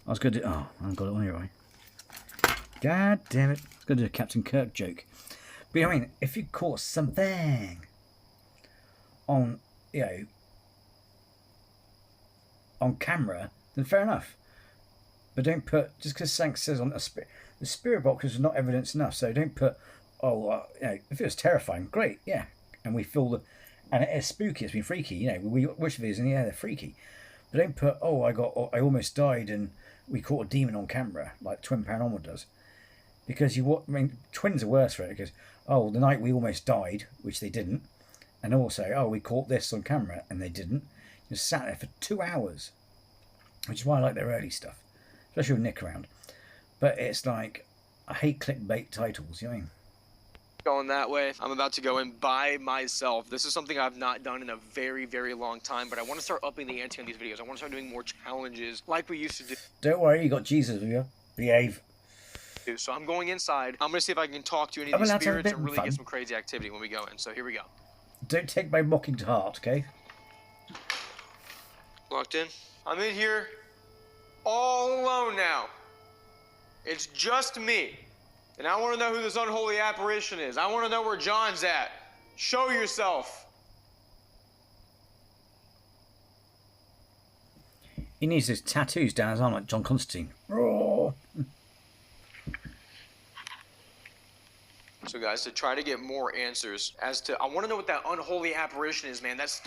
Speaker 2: I was going to do... Oh, I got it on here, right? God damn it. I was going to do a Captain Kirk joke. But I mean, if you caught something on, you know, on camera, then fair enough. But don't put... Just because something says on the spirit box is not evidence enough, so don't put... Oh, you know, if it was terrifying, great, yeah. And we feel the... And it is spooky, it's been freaky, you know. We watch videos and yeah, they're freaky. But don't put, oh, I almost died and we caught a demon on camera, like Twin Paranormal does. Because I mean, twins are worse for it, because, oh, the night we almost died, which they didn't, and also, oh, we caught this on camera, and they didn't. Just sat there for 2 hours, which is why I like their early stuff, especially with Nick around. But it's like, I hate clickbait titles, you know what I mean?
Speaker 3: Going that way. I'm about to go in by myself. This is something I've not done in a very, very long time, but I want to start upping the ante on these videos. I want to start doing more challenges like we used to do.
Speaker 2: Don't worry, you got Jesus with you. Behave.
Speaker 3: So I'm going inside. I'm going to see if I can talk to any of these spirits and really
Speaker 2: fun.
Speaker 3: get some crazy activity when we go in. So here we go.
Speaker 2: Don't take my mocking to heart, okay?
Speaker 3: Locked in. I'm in here all alone now. It's just me. And I want to know who this unholy apparition is. I want to know where John's at. Show yourself.
Speaker 2: He needs his tattoos down his arm like John Constantine. Roar.
Speaker 3: So guys, to try to get more answers as to, I want to know what that unholy apparition is, man. That's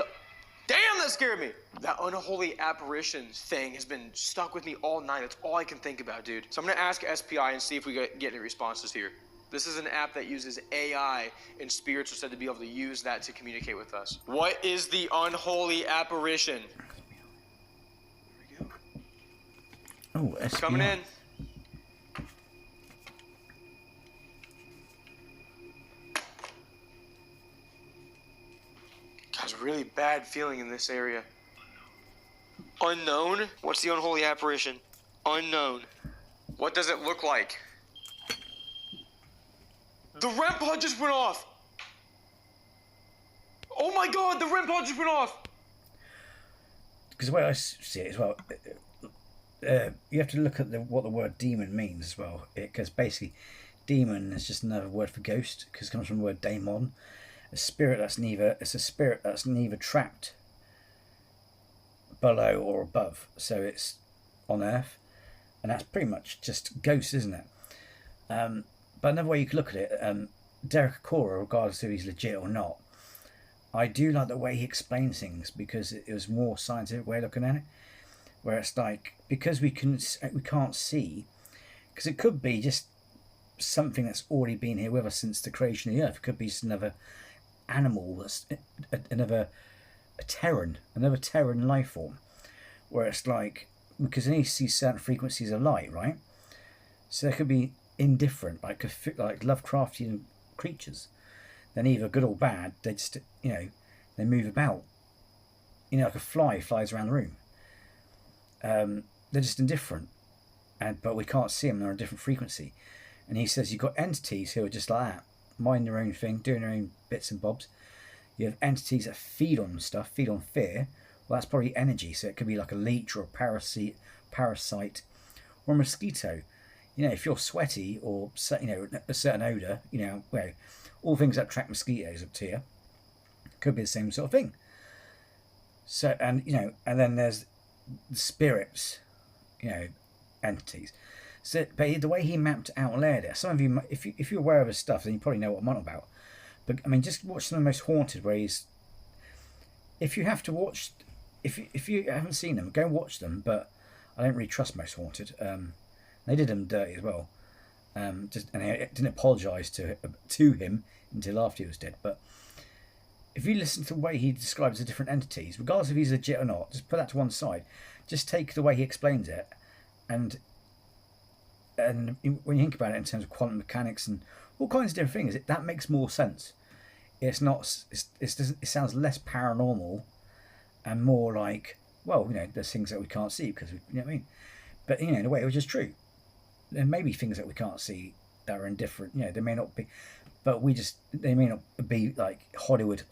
Speaker 3: damn, that scared me. That unholy apparition thing has been stuck with me all night. That's all I can think about, dude. So I'm gonna ask SPI and see if we get any responses here. This is an app that uses AI, and spirits are said to be able to use that to communicate with us. What is the unholy apparition?
Speaker 2: Oh, SPI.
Speaker 3: Coming in. a really bad feeling in this area. Unknown? What's the unholy apparition? Unknown. What does it look like? The REM pod just went off! Oh my god, the REM pod just went off!
Speaker 2: Because the way I see it as well, you have to look at what the word demon means as well. Because basically, demon is just another word for ghost, because it comes from the word daemon. A spirit that's neither trapped below or above, so it's on earth, and that's pretty much just ghost, isn't it? But another way you could look at it, Derek Acora, regardless of if he's legit or not, I do like the way he explains things, because it was more scientific way of looking at it, where it's like, because we can't see, because it could be just something that's already been here with us since the creation of the earth. It could be just another animal, that's another Terran life form, where it's like, because they see certain frequencies of light, right? So they could be indifferent, like Lovecraftian creatures. Then either good or bad, they just, they move about. Like a fly flies around the room. They're just indifferent, but we can't see them. They're on a different frequency. And he says you've got entities who are just like that, mind their own thing, doing their own bits and bobs. You have entities that feed on stuff, feed on fear. Well, that's probably energy, so it could be like a leech or a parasite, or a mosquito. If you're sweaty or a certain odor, well, all things that attract mosquitoes up to you could be the same sort of thing. So, and then there's the spirits, entities. So, but the way he mapped out there, some of you, if you're aware of his stuff, then you probably know what I'm on about. But I mean, just watch some of the most haunted where he's. If you have to watch, if you haven't seen them, go and watch them. But I don't really trust Most Haunted. They did him dirty as well. And I didn't apologise to him until after he was dead. But if you listen to the way he describes the different entities, regardless if he's legit or not, just put that to one side. Just take the way he explains it, and when you think about it in terms of quantum mechanics and all kinds of different things, that makes more sense. It's not. It sounds less paranormal, and more like, well, there's things that we can't see because you know what I mean. But in a way, it was just true. There may be things that we can't see that are indifferent. They may not be, but they may not be like Hollywood.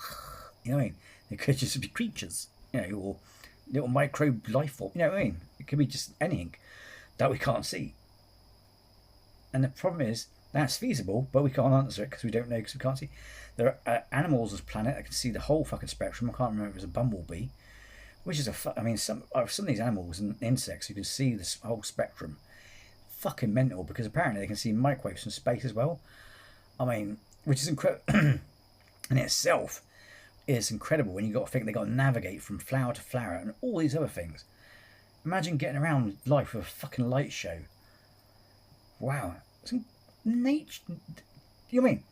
Speaker 2: You know what I mean? They could just be creatures, or little microbe life form. You know what I mean? It could be just anything that we can't see. And the problem is, that's feasible, but we can't answer it because we don't know, because we can't see. There are animals on this planet that can see the whole fucking spectrum. I can't remember if it was a bumblebee, which is some of these animals and insects who can see this whole spectrum. Fucking mental, because apparently they can see microwaves from space as well. I mean, which is incredible in itself. Is incredible when you got to think they got to navigate from flower to flower and all these other things. Imagine getting around life with a fucking light show. Wow. Nature. You know what I mean?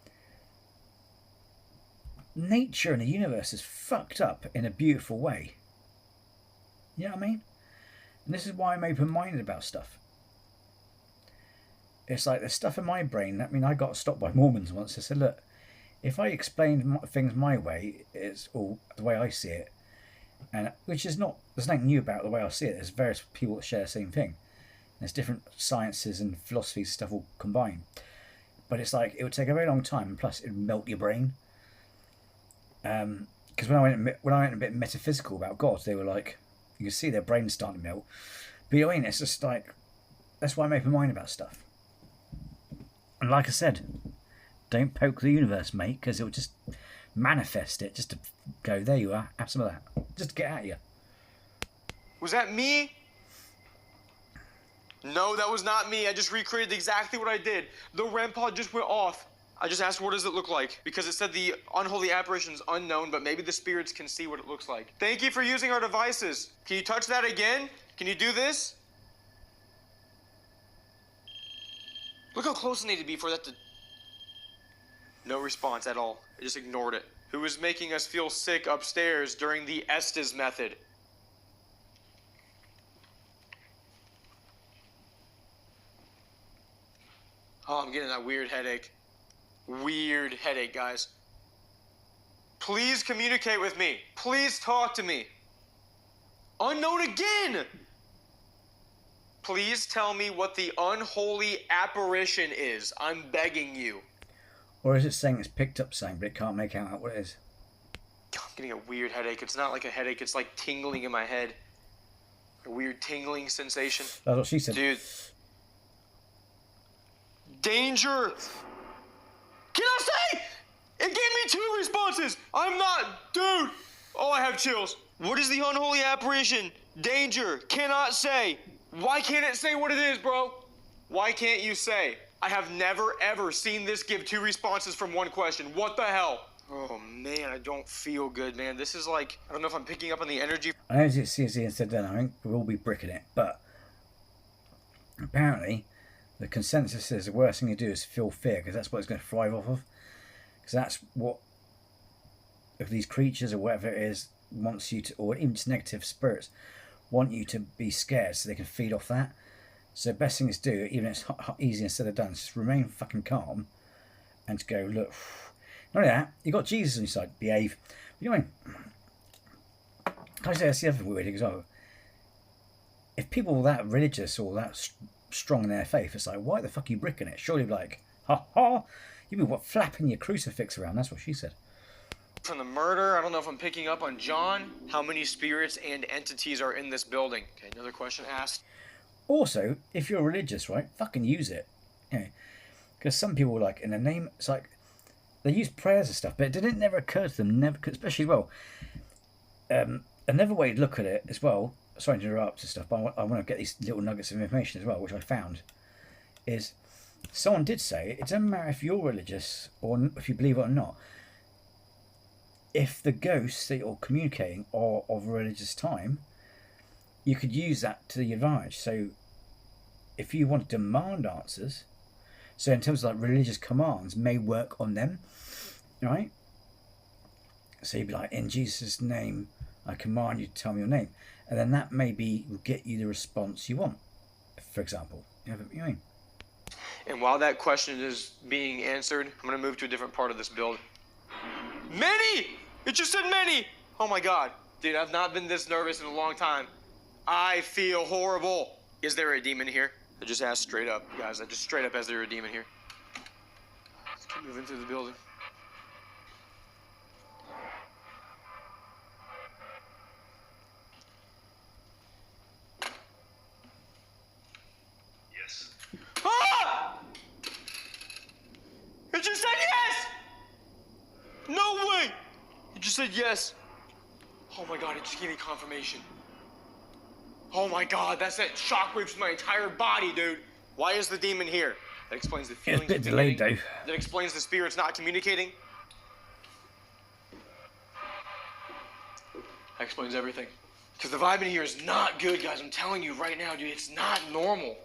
Speaker 2: Nature and the universe is fucked up in a beautiful way. You know what I mean? And this is why I'm open-minded about stuff. It's like there's stuff in my brain. I got stopped by Mormons once. They said, look, if I explain things my way, it's all the way I see it, and which is not, there's nothing new about the way I see it. There's various people that share the same thing. There's different sciences and philosophies and stuff all combined. But it's like, it would take a very long time, and plus it would melt your brain. Because when I went a bit metaphysical about God, they were like, you can see their brains starting to melt. But you know what I mean? It's just like, that's why I'm open-minded about stuff. And like I said, don't poke the universe, mate, because it'll just manifest it, just to go, there you are, have some of that, just to get at you.
Speaker 3: Was that me? No, that was not me. I just recreated exactly what I did. The REM pod just went off. I just asked, what does it look like? Because it said the unholy apparition is unknown, but maybe the spirits can see what it looks like. Thank you for using our devices. Can you touch that again? Can you do this? Look how close it needed to be for that to... No response at all. I just ignored it. Who was making us feel sick upstairs during the Estes method? Oh, I'm getting that weird headache. Weird headache, guys. Please communicate with me. Please talk to me. Unknown again! Please tell me what the unholy apparition is. I'm begging you.
Speaker 2: Or is it saying it's picked up something, but it can't make out what it is?
Speaker 3: I'm getting a weird headache. It's not like a headache. It's like tingling in my head. A weird tingling sensation.
Speaker 2: That's what she said.
Speaker 3: Dude. Danger! Can I say? It gave me 2 responses. I'm not... Dude! Oh, I have chills. What is the unholy apparition? Danger. Cannot say. Why can't it say what it is, bro? Why can't you say? I have never, ever seen this give 2 responses from 1 question. What the hell? Oh, man, I don't feel good, man. This is like... I don't know if I'm picking up on the energy.
Speaker 2: I know it's Ian said then, I think we'll all be bricking it, but apparently the consensus is the worst thing you do is feel fear, because that's what it's going to thrive off of. Because that's what, if these creatures or whatever it is wants you to, or even just negative spirits, want you to be scared so they can feed off that. So the best thing is to do, even if it's easy instead of done, is just remain fucking calm and to go, look, not only that, you got Jesus on your side, behave. You know what I mean? Can I say that's the other weird thing as well? If people are that religious or that strong in their faith, it's like, why the fuck are you bricking it? Surely like, ha ha, you've been what, flapping your crucifix around, that's what she said.
Speaker 3: From the murder, I don't know if I'm picking up on John. How many spirits and entities are in this building? Okay, another question asked. Also,
Speaker 2: if you're religious, right, fucking use it. You know, because some people, like, in the name, it's like, they use prayers and stuff, but it didn't never occur to them, never, especially, well, another way to look at it as well, sorry to interrupt and stuff, but I want to get these little nuggets of information as well, which I found, is someone did say, it doesn't matter if you're religious or if you believe it or not, if the ghosts that you're communicating are of a religious time, you could use that to the advantage. So if you want to demand answers, so in terms of like religious commands may work on them, right? So you'd be like, in Jesus' name, I command you to tell me your name. And then that maybe will get you the response you want, for example. You know what I mean?
Speaker 3: And while that question is being answered, I'm going to move to a different part of this build. Many! It just said many! Oh my god. Dude, I've not been this nervous in a long time. I feel horrible. Is there a demon here? I just asked straight up, guys. I just straight up asked, is there a demon here? Let's keep moving through the building.
Speaker 6: Yes.
Speaker 3: Ah! It just said yes! No way! It just said yes. Oh my god, it just gave me confirmation. Oh my god, that sent shockwaves through my entire body, dude. Why is the demon here? That explains the feelings.
Speaker 2: It's a bit delayed, though.
Speaker 3: That explains the spirits not communicating. That explains everything. Because the vibe in here is not good, guys. I'm telling you right now, dude, it's not normal.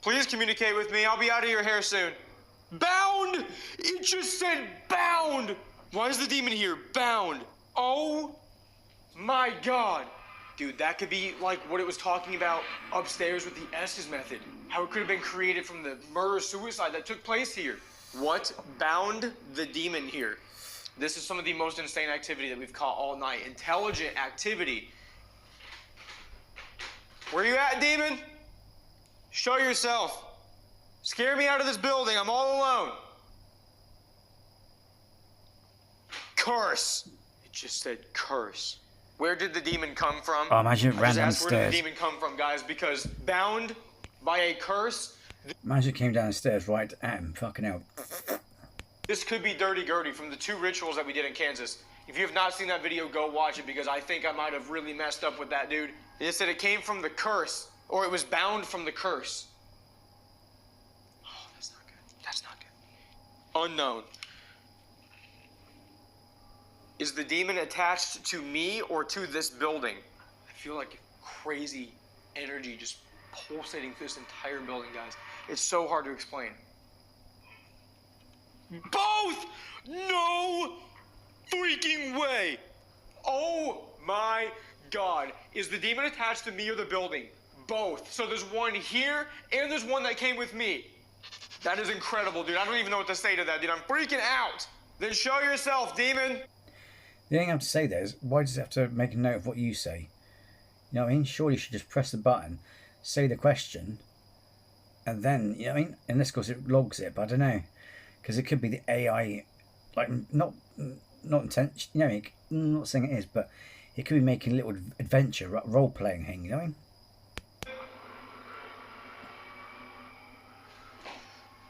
Speaker 3: Please communicate with me. I'll be out of your hair soon. Bound! It just said bound! Why is the demon here? Bound. Oh my god. Dude, that could be like what it was talking about upstairs with the Estes method. How it could have been created from the murder-suicide that took place here. What bound the demon here? This is some of the most insane activity that we've caught all night. Intelligent activity. Where you at, demon? Show yourself. Scare me out of this building. I'm all alone. Curse. It just said curse. Where did the demon come from?
Speaker 2: Oh, imagine it ran down the
Speaker 3: stairs. Where did the
Speaker 2: stairs.
Speaker 3: demon come from, guys? Because bound by a curse.
Speaker 2: Imagine it came down the stairs right at him. Fucking hell.
Speaker 3: This could be Dirty Gertie from the 2 rituals that we did in Kansas. If you have not seen that video, go watch it because I think I might have really messed up with that dude. It said it came from the curse, or it was bound from the curse. Oh, that's not good. That's not good. Unknown. Is the demon attached to me or to this building? I feel like crazy energy just pulsating through this entire building, guys. It's so hard to explain. Both! No freaking way! Oh my god. Is the demon attached to me or the building? Both. So there's one here and there's one that came with me. That is incredible, dude. I don't even know what to say to that, dude. I'm freaking out. Then show yourself, demon.
Speaker 2: The thing I have to say there is, why does it have to make a note of what you say? You know what I mean? Surely you should just press the button, say the question, and then, you know what I mean? Unless, of course, it logs it, but I don't know. Because it could be the AI, like, not intention, you know, I'm not saying it is, but it could be making a little adventure, role-playing thing, you know what I mean?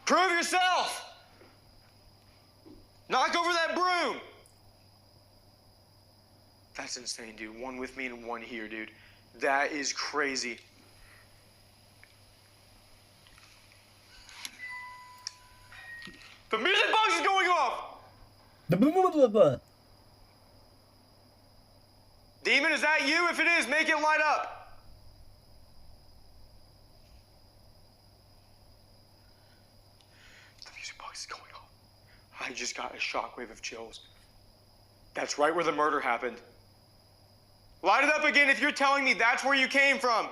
Speaker 3: Prove yourself! Knock over that broom! That's insane, dude. One with me and one here, dude. That is crazy. The music box is going off! Demon, is that you? If it is, make it light up. The music box is going off. I just got a shockwave of chills. That's right where the murder happened. Light it up again if you're telling me that's where you came from.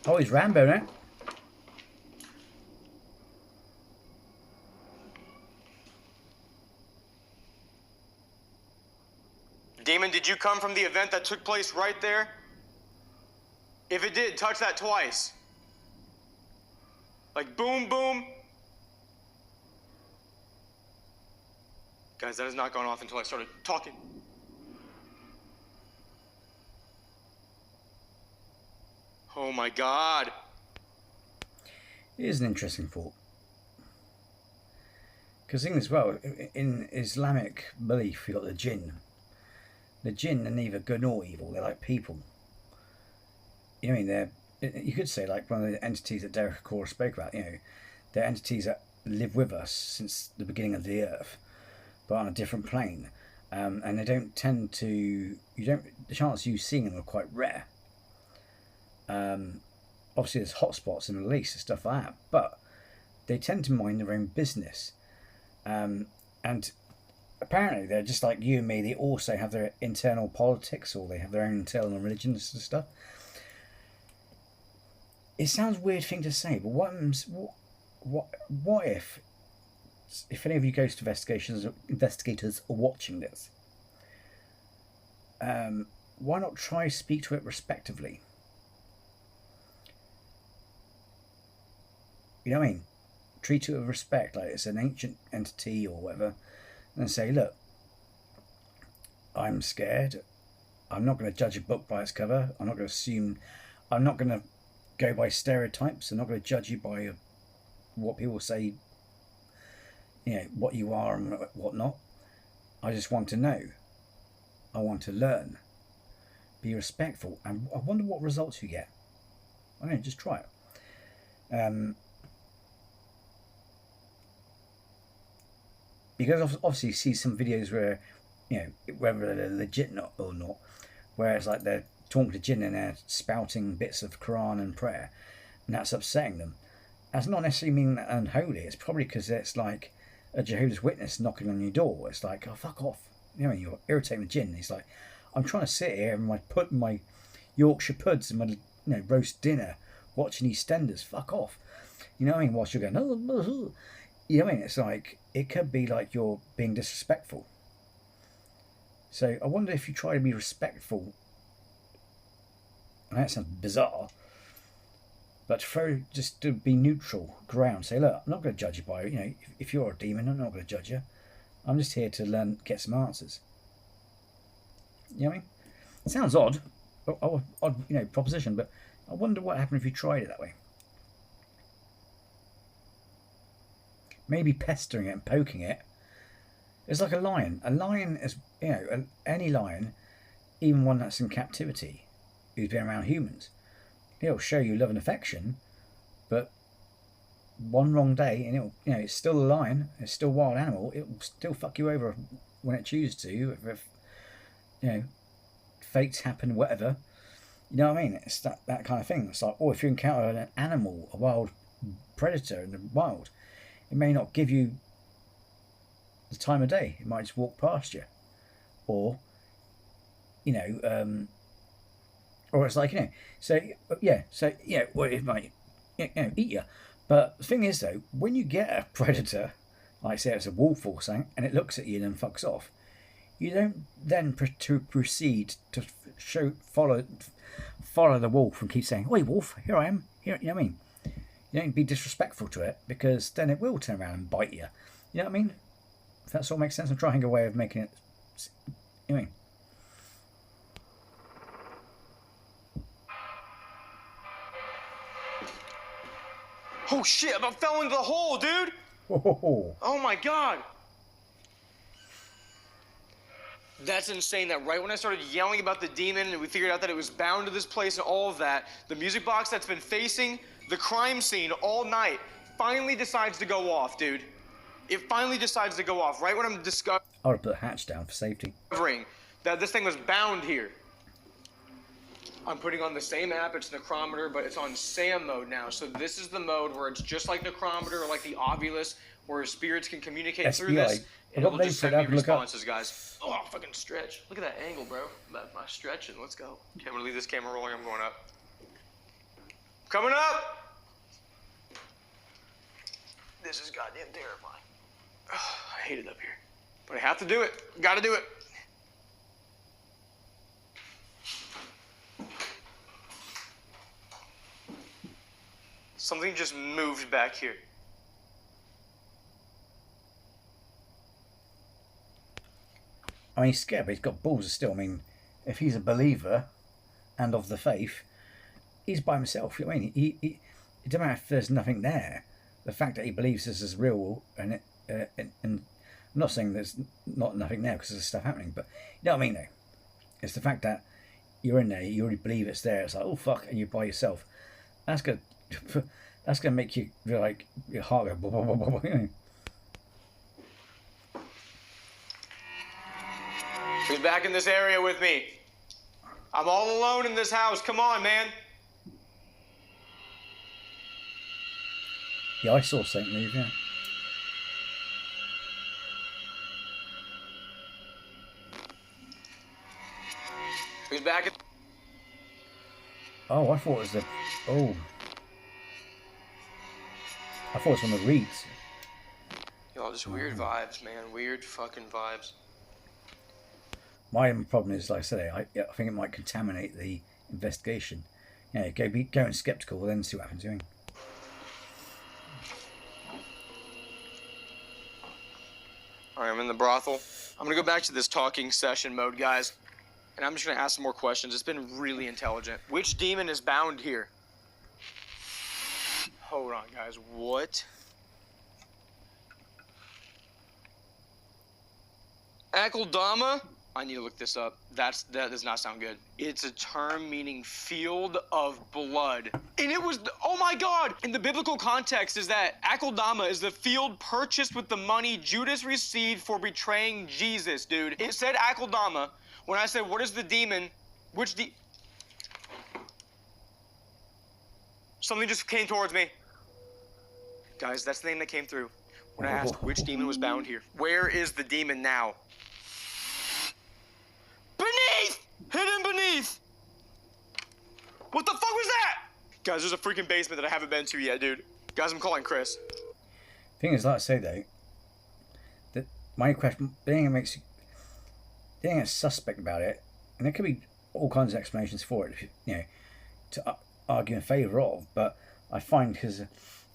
Speaker 2: Oh, he's Rambo, eh?
Speaker 3: Demon, did you come from the event that took place right there? If it did, touch that twice. Like boom, boom. Guys, that has not gone off until I started talking. Oh my God.
Speaker 2: It is an interesting thought. Because the thing as well, in Islamic belief, you've got the jinn. The jinn are neither good nor evil, they're like people. You know what I mean? You could say like one of the entities that Derek Acora spoke about, you know, they're entities that live with us since the beginning of the earth, but on a different plane. And they don't tend to, the chances of you seeing them are quite rare. Obviously there's hotspots in the Middle East and stuff like that, but they tend to mind their own business. And apparently they're just like you and me, they also have their internal politics, or they have their own internal religions and stuff. It sounds a weird thing to say, but what if any of you ghost investigators are watching this, why not try speak to it respectively? You know what I mean? Treat it with respect, like it's an ancient entity or whatever, and say, look, I'm scared. I'm not going to judge a book by its cover. I'm not going to assume. I'm not going to go by stereotypes. I'm not going to judge you by what people say, you know, what you are and what not. I just want to know. I want to learn. Be respectful. And I wonder what results you get. I don't know, just try it. Because obviously you see some videos where, you know, whether they're legit or not, where it's like they're talking to jinn and they're spouting bits of Quran and prayer, and that's upsetting them. That's not necessarily meaning that unholy. It's probably because it's like a Jehovah's Witness knocking on your door. It's like, oh, fuck off. You know, you're irritating the jinn. He's like, I'm trying to sit here and my Yorkshire puds and my, you know, roast dinner, watching EastEnders. Fuck off. You know what I mean? Whilst you're going, oh, you know what I mean? It's like, it could be like you're being disrespectful. So I wonder if you try to be respectful. And that sounds bizarre, but just to be neutral ground. Say, look, I'm not going to judge you by, you know, if you're a demon, I'm not going to judge you. I'm just here to learn, get some answers. You know what I mean? It sounds odd, you know, proposition, but I wonder what happened if you tried it that way. Maybe pestering it and poking it. It's like a lion. A lion is, you know, any lion, even one that's in captivity, who's been around humans, he'll show you love and affection, but one wrong day and it'll, you know, it's still a lion, it's still a wild animal, it will still fuck you over when it chooses to, if you know, fates happen, whatever. You know what I mean? It's that kind of thing. It's like, oh, if you encounter an animal, a wild predator in the wild, it may not give you the time of day. It might just walk past you. Or, you know, or it's like, you know, so, yeah, well, it might, eat you. But the thing is, though, when you get a predator, like say it's a wolf or something, and it looks at you and then fucks off, you don't then proceed to follow the wolf and keep saying, "Wait, wolf, here I am." Here, you know what I mean? You don't be disrespectful to it, because then it will turn around and bite you. You know what I mean? If that sort of makes sense. I'm trying a way of making it. You know what I mean?
Speaker 3: Oh shit, I about fell into the hole, dude!
Speaker 2: Oh.
Speaker 3: Oh my god! That's insane that right when I started yelling about the demon and we figured out that it was bound to this place and all of that, the music box that's been facing the crime scene all night finally decides to go off, dude. It finally decides to go off right when I'm discovering
Speaker 2: I would have put a hatch down for safety.
Speaker 3: that this thing was bound here. I'm putting on the same app, it's Necrometer, but it's on SAM mode now. So this is the mode where it's just like Necrometer or like the Ovulus, where spirits can communicate through this. And it'll just send me responses, guys. Oh, I'll fucking stretch. Look at that angle, bro. My stretching. Let's go. Okay, I'm gonna leave this camera rolling. I'm going up. Coming up! This is goddamn terrifying. Oh, I hate it up here. But I have to do it. Gotta do it. Something just moved back here.
Speaker 2: I mean, he's scared, but he's got balls still. I mean, if he's a believer and of the faith, he's by himself. You know what I mean? It doesn't matter if there's nothing there. The fact that he believes this is real, and I'm not saying there's nothing there because there's stuff happening, but you know what I mean, though? It's the fact that you're in there, you already believe it's there. It's like, oh fuck, and you're by yourself. That's good. That's gonna make you like your heart go blah, blah, blah, blah, you know?
Speaker 3: Who's back in this area with me? I'm all alone in this house. Come on, man.
Speaker 2: Yeah, I saw something move. Yeah.
Speaker 3: Who's back at...
Speaker 2: Oh, I thought it was the. Oh. I thought it was from the reeds.
Speaker 3: Y'all just weird vibes, man. Weird fucking vibes.
Speaker 2: My problem is, like I said, I think it might contaminate the investigation. Yeah, going skeptical, then see what happens. Doing.
Speaker 3: All right, I'm in the brothel. I'm gonna go back to this talking session mode, guys, and I'm just gonna ask some more questions. It's been really intelligent. Which demon is bound here? Hold on, guys. What? Akeldama? I need to look this up. That does not sound good. It's a term meaning field of blood. And it was, oh my God! In the biblical context is that Akeldama is the field purchased with the money Judas received for betraying Jesus, dude. It said Akeldama. When I said, what is the demon? Something just came towards me. Guys, that's the name that came through. When I asked which demon was bound here. Where is the demon now? Beneath! Hidden beneath! What the fuck was that? Guys, there's a freaking basement that I haven't been to yet, dude. Guys, I'm calling Chris.
Speaker 2: Thing is, like I say though, that my question, the thing that's suspect about it, and there could be all kinds of explanations for it, you know, to argue in favour of, but I find because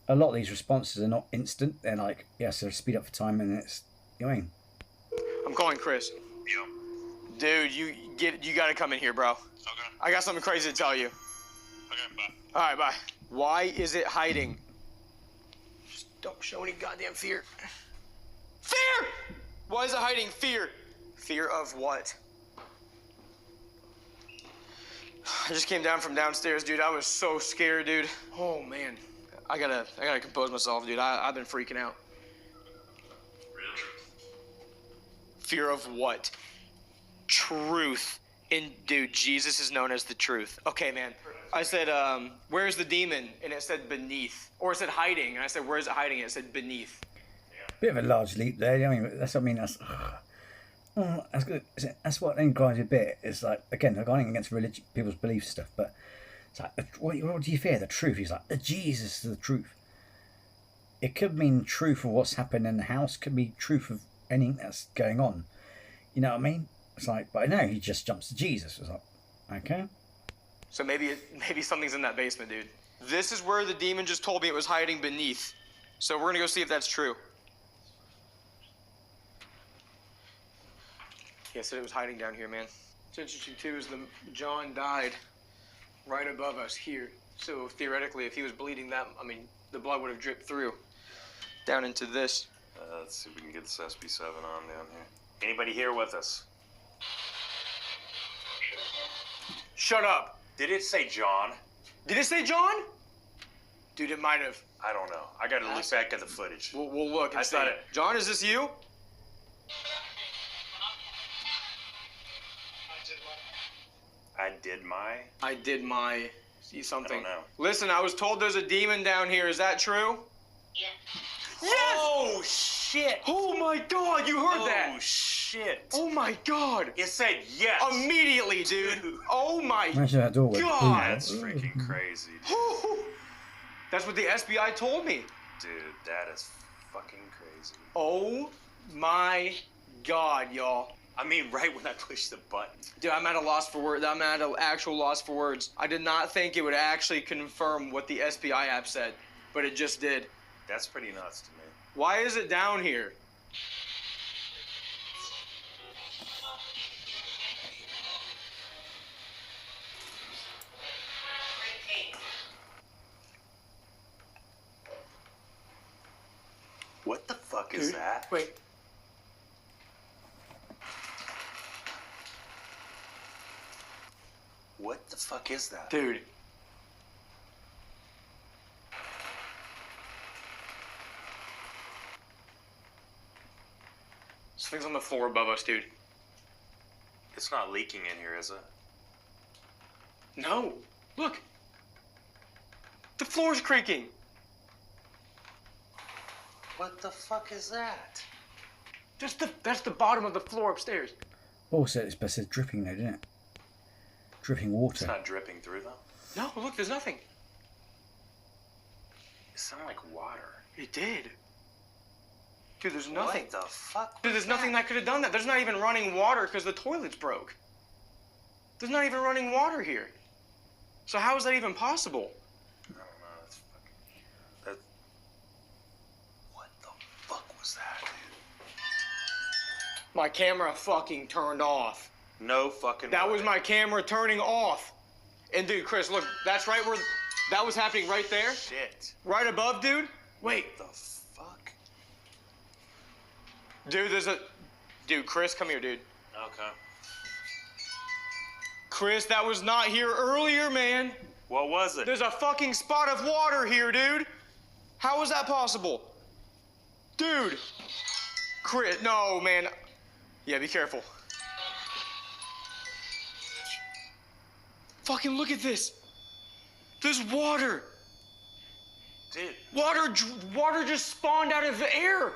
Speaker 2: a lot of these responses are not instant. They're like, yes, they're speed up for time, and it's, you know what I mean?
Speaker 3: I'm calling Chris.
Speaker 4: Yo.
Speaker 3: Dude, you gotta come in here, bro.
Speaker 4: Okay.
Speaker 3: I got something crazy to tell you.
Speaker 4: Okay, bye.
Speaker 3: All right, bye. Why is it hiding? Just don't show any goddamn fear. Fear! Why is it hiding? Fear. Fear of what? I just came down from downstairs, dude. I was so scared, dude. Oh man, I gotta compose myself, dude. I've been freaking out.
Speaker 4: Real truth.
Speaker 3: Fear of what? Truth. And dude, Jesus is known as the truth. Okay, man. I said, where's the demon? And it said beneath. Or it said hiding. And I said, where's it hiding? And it said beneath.
Speaker 2: Bit of a large leap there. I mean, that's what I mean. That's good. That's what then grinds a bit. It's like, again, they're going against people's belief stuff, but It's like, what do you fear? The truth. He's like, Jesus is the truth. It could mean truth of what's happened in the house. Could be truth of anything that's going on. You know what I mean? It's like, but no, he just jumps to Jesus. It's like, okay.
Speaker 3: So maybe something's in that basement, dude. This is where the demon just told me it was hiding beneath. So we're gonna go see if that's true. Yeah, said it was hiding down here, man. What's interesting too is John died right above us here. So theoretically, if he was bleeding that, I mean, the blood would have dripped through down into this.
Speaker 4: Let's see if we can get this SB7 on down here. Anybody here with us?
Speaker 3: Shut up.
Speaker 4: Did it say John?
Speaker 3: Did it say John? Dude, it might have.
Speaker 4: I don't know. I gotta look back at the footage.
Speaker 3: We'll look and
Speaker 4: I
Speaker 3: see.
Speaker 4: thought it.
Speaker 3: John, is this you?
Speaker 4: I did my...
Speaker 3: See something.
Speaker 4: I don't know.
Speaker 3: Listen, I was told there's a demon down here. Is that true?
Speaker 6: Yeah.
Speaker 3: Yes!
Speaker 4: Oh, shit!
Speaker 3: Oh my God, you heard that?
Speaker 4: Oh, shit!
Speaker 3: Oh my God!
Speaker 4: It said yes!
Speaker 3: Immediately, dude! Oh my
Speaker 2: Imagine that door went,
Speaker 3: God!
Speaker 4: That's freaking crazy, dude.
Speaker 3: That's what the SBI told me.
Speaker 4: Dude, that is fucking crazy.
Speaker 3: Oh my God, y'all.
Speaker 4: I mean, right when I pushed the button.
Speaker 3: Dude, I'm at a loss for words. I'm at an actual loss for words. I did not think it would actually confirm what the SBI app said, but it just did.
Speaker 4: That's pretty nuts to me.
Speaker 3: Why is it down here?
Speaker 4: What the fuck is that?
Speaker 3: Wait.
Speaker 4: What the fuck is that?
Speaker 3: Dude. Something's on the floor above us, dude.
Speaker 4: It's not leaking in here, is it?
Speaker 3: No. Look. The floor's creaking.
Speaker 4: What the fuck is that?
Speaker 3: That's the bottom of the floor upstairs.
Speaker 2: Also, it's dripping though, didn't it? Dripping water.
Speaker 4: It's not dripping through, though.
Speaker 3: No, look, there's nothing.
Speaker 4: It sounded like water.
Speaker 3: It did. Dude, there's nothing.
Speaker 4: What the fuck?
Speaker 3: Dude, there's nothing that could have done that. There's not even running water because the toilet's broke. There's not even running water here. So how is that even possible?
Speaker 4: I don't know. That's fucking... What the fuck was that, dude?
Speaker 3: My camera fucking turned off.
Speaker 4: No fucking
Speaker 3: That
Speaker 4: way.
Speaker 3: was my camera turning off. And dude, Chris, look, that's right where that was happening right there.
Speaker 4: Shit.
Speaker 3: Right above, dude. Wait.
Speaker 4: What the fuck?
Speaker 3: Dude, Dude, Chris, come here, dude.
Speaker 4: Okay.
Speaker 3: Chris, that was not here earlier, man.
Speaker 4: What was it?
Speaker 3: There's a fucking spot of water here, dude. How is that possible? Dude. Chris, no, man. Yeah, be careful. Fucking look at this. There's water.
Speaker 4: Dude.
Speaker 3: Water just spawned out of the air.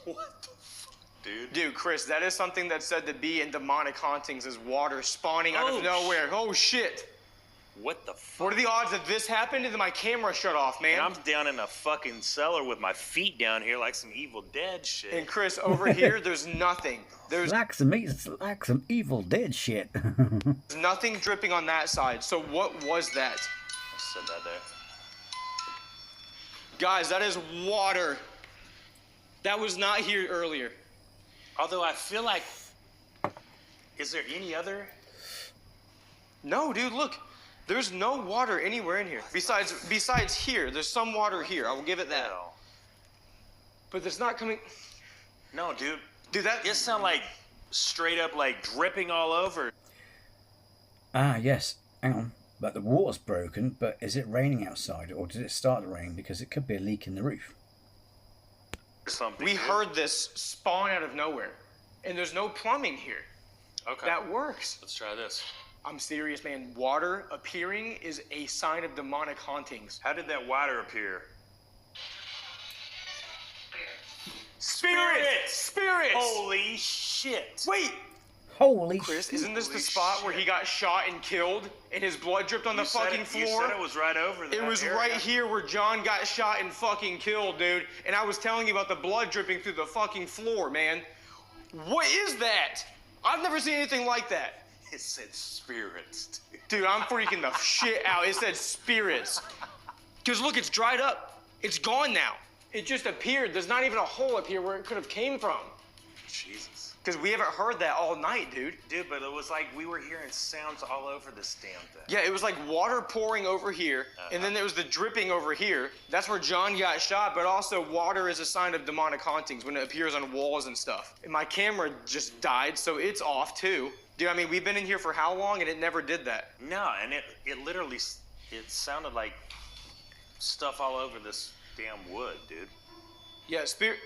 Speaker 4: What the fuck, dude?
Speaker 3: Dude, Chris, that is something that's said to be in demonic hauntings is water spawning out of nowhere. Oh, shit.
Speaker 4: What the fuck?
Speaker 3: What are the odds that this happened and then my camera shut off, man?
Speaker 4: And I'm down in a fucking cellar with my feet down here like some Evil Dead shit.
Speaker 3: And Chris, over here, there's nothing. There's
Speaker 2: like some Evil Dead shit.
Speaker 3: nothing dripping on that side. So what was that?
Speaker 4: I said that there.
Speaker 3: Guys, that is water. That was not here earlier.
Speaker 4: Although I feel like... Is there any other...
Speaker 3: No, dude, look. There's no water anywhere in here. Besides here, there's some water here. I will give it that.
Speaker 4: No.
Speaker 3: But it's not coming...
Speaker 4: No, dude.
Speaker 3: Dude, that...
Speaker 4: It sound like straight up like dripping all over.
Speaker 2: Ah, yes. Hang on. But the water's broken, but is it raining outside or did it start to rain? Because it could be a leak in the roof.
Speaker 4: Something.
Speaker 3: We
Speaker 4: dude.
Speaker 3: heard this spawn out of nowhere. And there's no plumbing here.
Speaker 4: Okay.
Speaker 3: That works.
Speaker 4: Let's try this.
Speaker 3: I'm serious, man. Water appearing is a sign of demonic hauntings.
Speaker 4: How did that water appear?
Speaker 3: Spirits! Spirits!
Speaker 4: Holy shit!
Speaker 3: Wait!
Speaker 2: Holy
Speaker 3: Chris,
Speaker 2: shit.
Speaker 3: isn't this the spot where he got shot and killed and his blood dripped on the fucking floor?
Speaker 4: You said it was right over there.
Speaker 3: It was right here where John got shot and fucking killed, dude. And I was telling you about the blood dripping through the fucking floor, man. What is that? I've never seen anything like that.
Speaker 4: It said spirits, dude.
Speaker 3: Dude, I'm freaking the shit out. It said spirits. Because look, it's dried up. It's gone now. It just appeared. There's not even a hole up here where it could have came from.
Speaker 4: Jesus.
Speaker 3: Because we haven't heard that all night, dude.
Speaker 4: Dude, but it was like we were hearing sounds all over this damn thing.
Speaker 3: Yeah, it was like water pouring over here, and then there was the dripping over here. That's where John got shot, but also water is a sign of demonic hauntings when it appears on walls and stuff. And my camera just died, so it's off too. Dude, I mean, we've been in here for how long, and it never did that?
Speaker 4: No, and it literally, it sounded like stuff all over this damn wood, dude.
Speaker 3: Yeah, Spirit,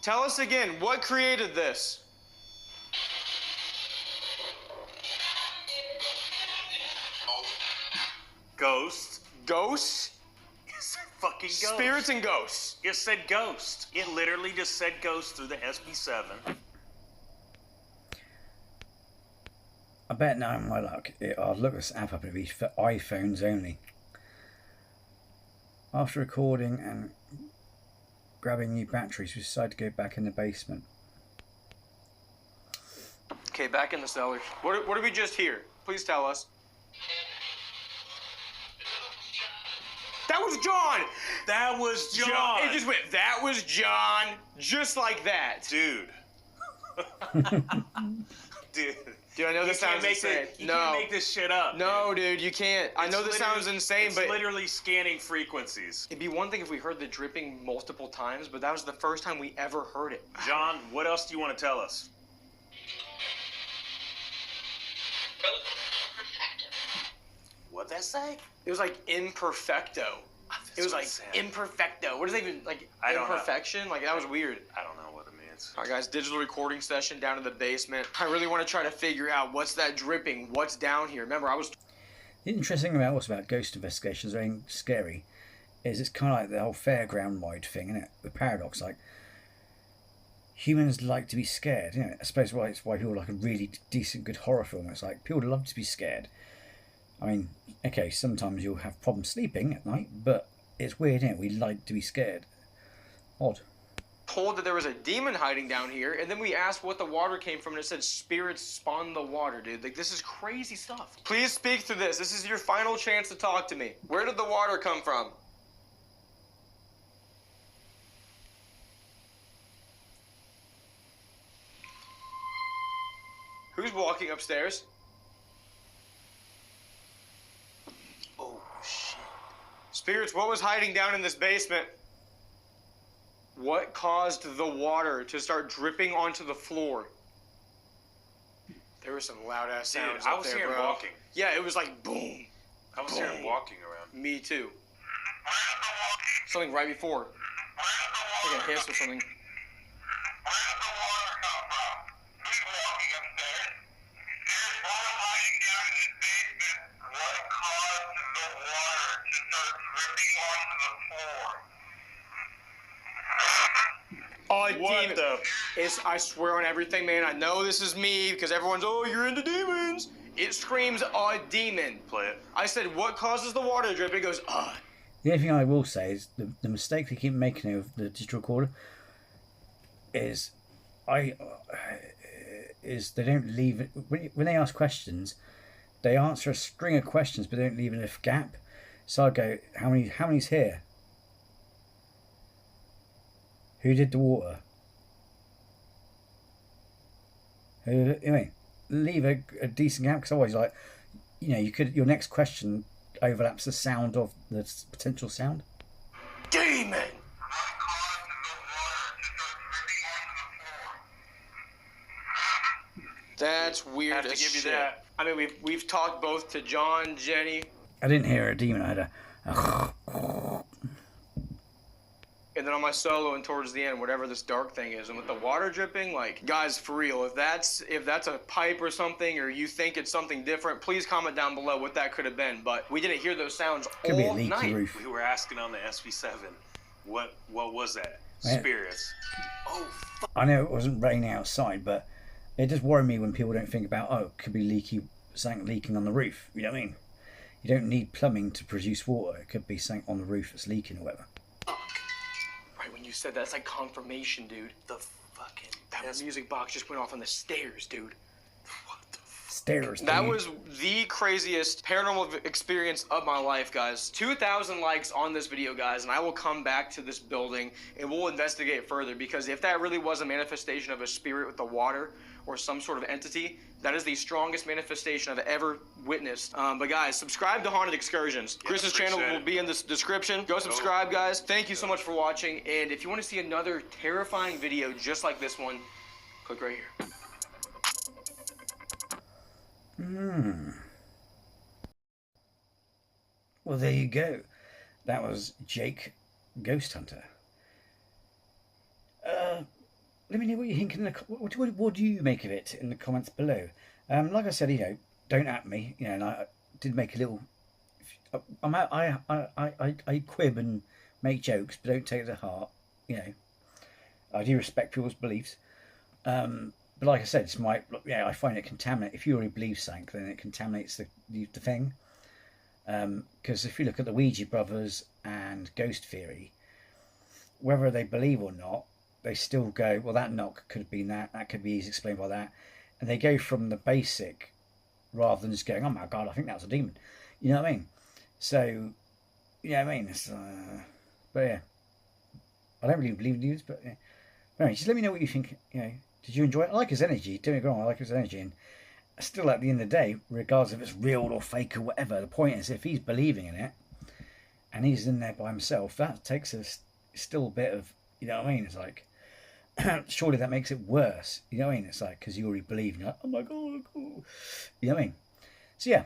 Speaker 3: tell us again, what created this?
Speaker 4: Ghosts.
Speaker 3: Ghosts?
Speaker 4: It said fucking ghosts.
Speaker 3: Spirits and ghosts.
Speaker 4: It said ghost. It literally just said ghost through the SB7.
Speaker 2: I bet now my luck, I'll look this app up, it'll be for iPhones only. After recording and grabbing new batteries, we decided to go back in the basement.
Speaker 3: Okay, back in the cellar. What did we just hear? Please tell us. That was John!
Speaker 4: That was John!
Speaker 3: It just went, that was John, just like that.
Speaker 4: Dude. Dude.
Speaker 3: Dude, I know this sounds insane.
Speaker 4: You can't make this shit up.
Speaker 3: No, dude, you can't. I know this sounds insane, but...
Speaker 4: It's literally scanning frequencies.
Speaker 3: It'd be one thing if we heard the dripping multiple times, but that was the first time we ever heard it.
Speaker 4: John, what else do you want to tell us? What'd that say?
Speaker 3: It was like imperfecto. It was like imperfecto. What is that even, like, imperfection? Like, that was weird.
Speaker 4: I don't know what it means.
Speaker 3: All right, guys, digital recording session down in the basement. I really want to try to figure out what's that dripping, what's down here. Remember, I was...
Speaker 2: The interesting thing about ghost investigations, ain't scary, is it's kind of like the whole fairground-wide thing, isn't it? The paradox, like, humans like to be scared, you know. I suppose it's why people like a really decent, good horror film. It's like, people love to be scared. I mean, okay, sometimes you'll have problems sleeping at night, but it's weird, isn't it? We like to be scared. Odd.
Speaker 3: Told that there was a demon hiding down here, and then we asked what the water came from, and it said spirits spawned the water, dude. Like, this is crazy stuff. Please speak to this. This is your final chance to talk to me. Where did the water come from? Who's walking upstairs?
Speaker 4: Oh, shit.
Speaker 3: Spirits, what was hiding down in this basement? What caused the water to start dripping onto the floor? There were some loud ass sounds
Speaker 4: I
Speaker 3: up
Speaker 4: was
Speaker 3: there,
Speaker 4: hearing
Speaker 3: bro.
Speaker 4: walking.
Speaker 3: Yeah, it was like boom.
Speaker 4: I was hearing walking around.
Speaker 3: Me too. Something right before. Like a hiss or something.
Speaker 4: What the?
Speaker 3: I swear on everything, man. I know this is me because everyone's, oh, you're into demons. It screams a demon.
Speaker 4: Play it.
Speaker 3: I said, what causes the water to drip? It goes,
Speaker 2: The only thing I will say is the mistake they keep making of the digital recorder is they don't leave it when they ask questions. They answer a string of questions, but they don't leave enough gap. So I go, how many's here? Who did the water? Anyway, leave a decent gap, because otherwise, like, you know, your next question overlaps the sound of the potential sound.
Speaker 3: demon. That's weird.
Speaker 4: I have to
Speaker 3: as
Speaker 4: give you
Speaker 3: shit.
Speaker 4: that.
Speaker 3: I mean, we've talked both to John, Jenny,
Speaker 2: I didn't hear a demon. I had a
Speaker 3: and then on my solo and towards the end, whatever this dark thing is, and with the water dripping, like, guys, for real, if that's a pipe or something, or you think it's something different, please comment down below what that could have been. But we didn't hear those sounds
Speaker 2: could be a
Speaker 3: all
Speaker 2: leaky
Speaker 3: night.
Speaker 2: roof.
Speaker 4: We were asking on the SB7, what was that?
Speaker 2: Yeah.
Speaker 4: Spirits. Oh, fuck.
Speaker 2: I know it wasn't raining outside, but It does worry me when people don't think about, oh, it could be something leaking on the roof. You know what I mean? You don't need plumbing to produce water. It could be something on the roof that's leaking or whatever.
Speaker 3: Right when you said that, it's like confirmation, dude.
Speaker 4: The fucking
Speaker 3: That music box just went off on the stairs, dude.
Speaker 2: Stairs.
Speaker 3: That was the craziest paranormal experience of my life, guys. 2,000 likes on this video, guys, and I will come back to this building and we'll investigate further, because if that really was a manifestation of a spirit with the water or some sort of entity, that is the strongest manifestation I've ever witnessed. But guys, subscribe to Haunted Excursions.
Speaker 4: Yeah,
Speaker 3: Chris's channel will be in the description. Go subscribe, guys. Thank you so much for watching, and if you want to see another terrifying video just like this one, click right here.
Speaker 2: Well, there you go. That was Jake, Ghost Hunter. Let me know what you think in the what do you make of it in the comments below. Like I said, you know, don't at me. You know, and I did make a little. I quib and make jokes, but don't take it to heart. You know, I do respect people's beliefs. But like I said, it's I find it contaminate. If you already believe something, then it contaminates the thing. Because if you look at the Ouija brothers and ghost theory, whether they believe or not, they still go, well, that knock could have been that. That could be easily explained by that. And they go from the basic rather than just going, oh my God, I think that was a demon. You know what I mean? So, you know what I mean? It's, but yeah, I don't really believe in demons, but yeah. Anyway, just let me know what you think. You know, did you enjoy it? I like his energy. Don't get me wrong, I like his energy. And still, at the end of the day, regardless if it's real or fake or whatever, the point is, if he's believing in it and he's in there by himself, that takes us still a bit of, you know what I mean? It's like, surely that makes it worse. You know what I mean? It's like, because you already believe, and you're like, oh my God, cool. You know what I mean? So yeah,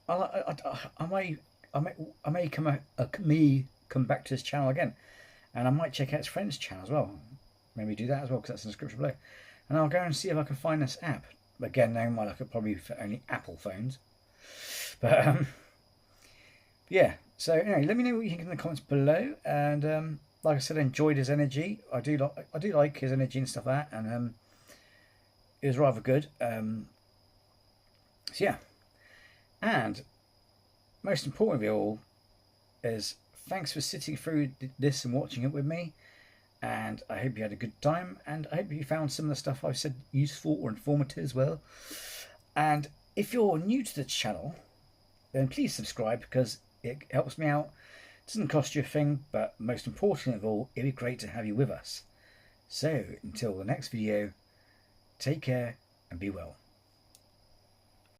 Speaker 2: I may come back to this channel again, and I might check out his friend's channel as well. Maybe do that as well, because that's in the description below. And I'll go and see if I can find this app. Again, knowing I could probably for only Apple phones. But yeah. So anyway, let me know what you think in the comments below. And like I said, I enjoyed his energy. I do like his energy and stuff like that. And it was rather good. So yeah. And most important of all is thanks for sitting through this and watching it with me. And I hope you had a good time, and I hope you found some of the stuff I've said useful or informative as well. And if you're new to the channel, then please subscribe, because it helps me out. It doesn't cost you a thing, but most important of all, it'd be great to have you with us. So until the next video, take care and be well.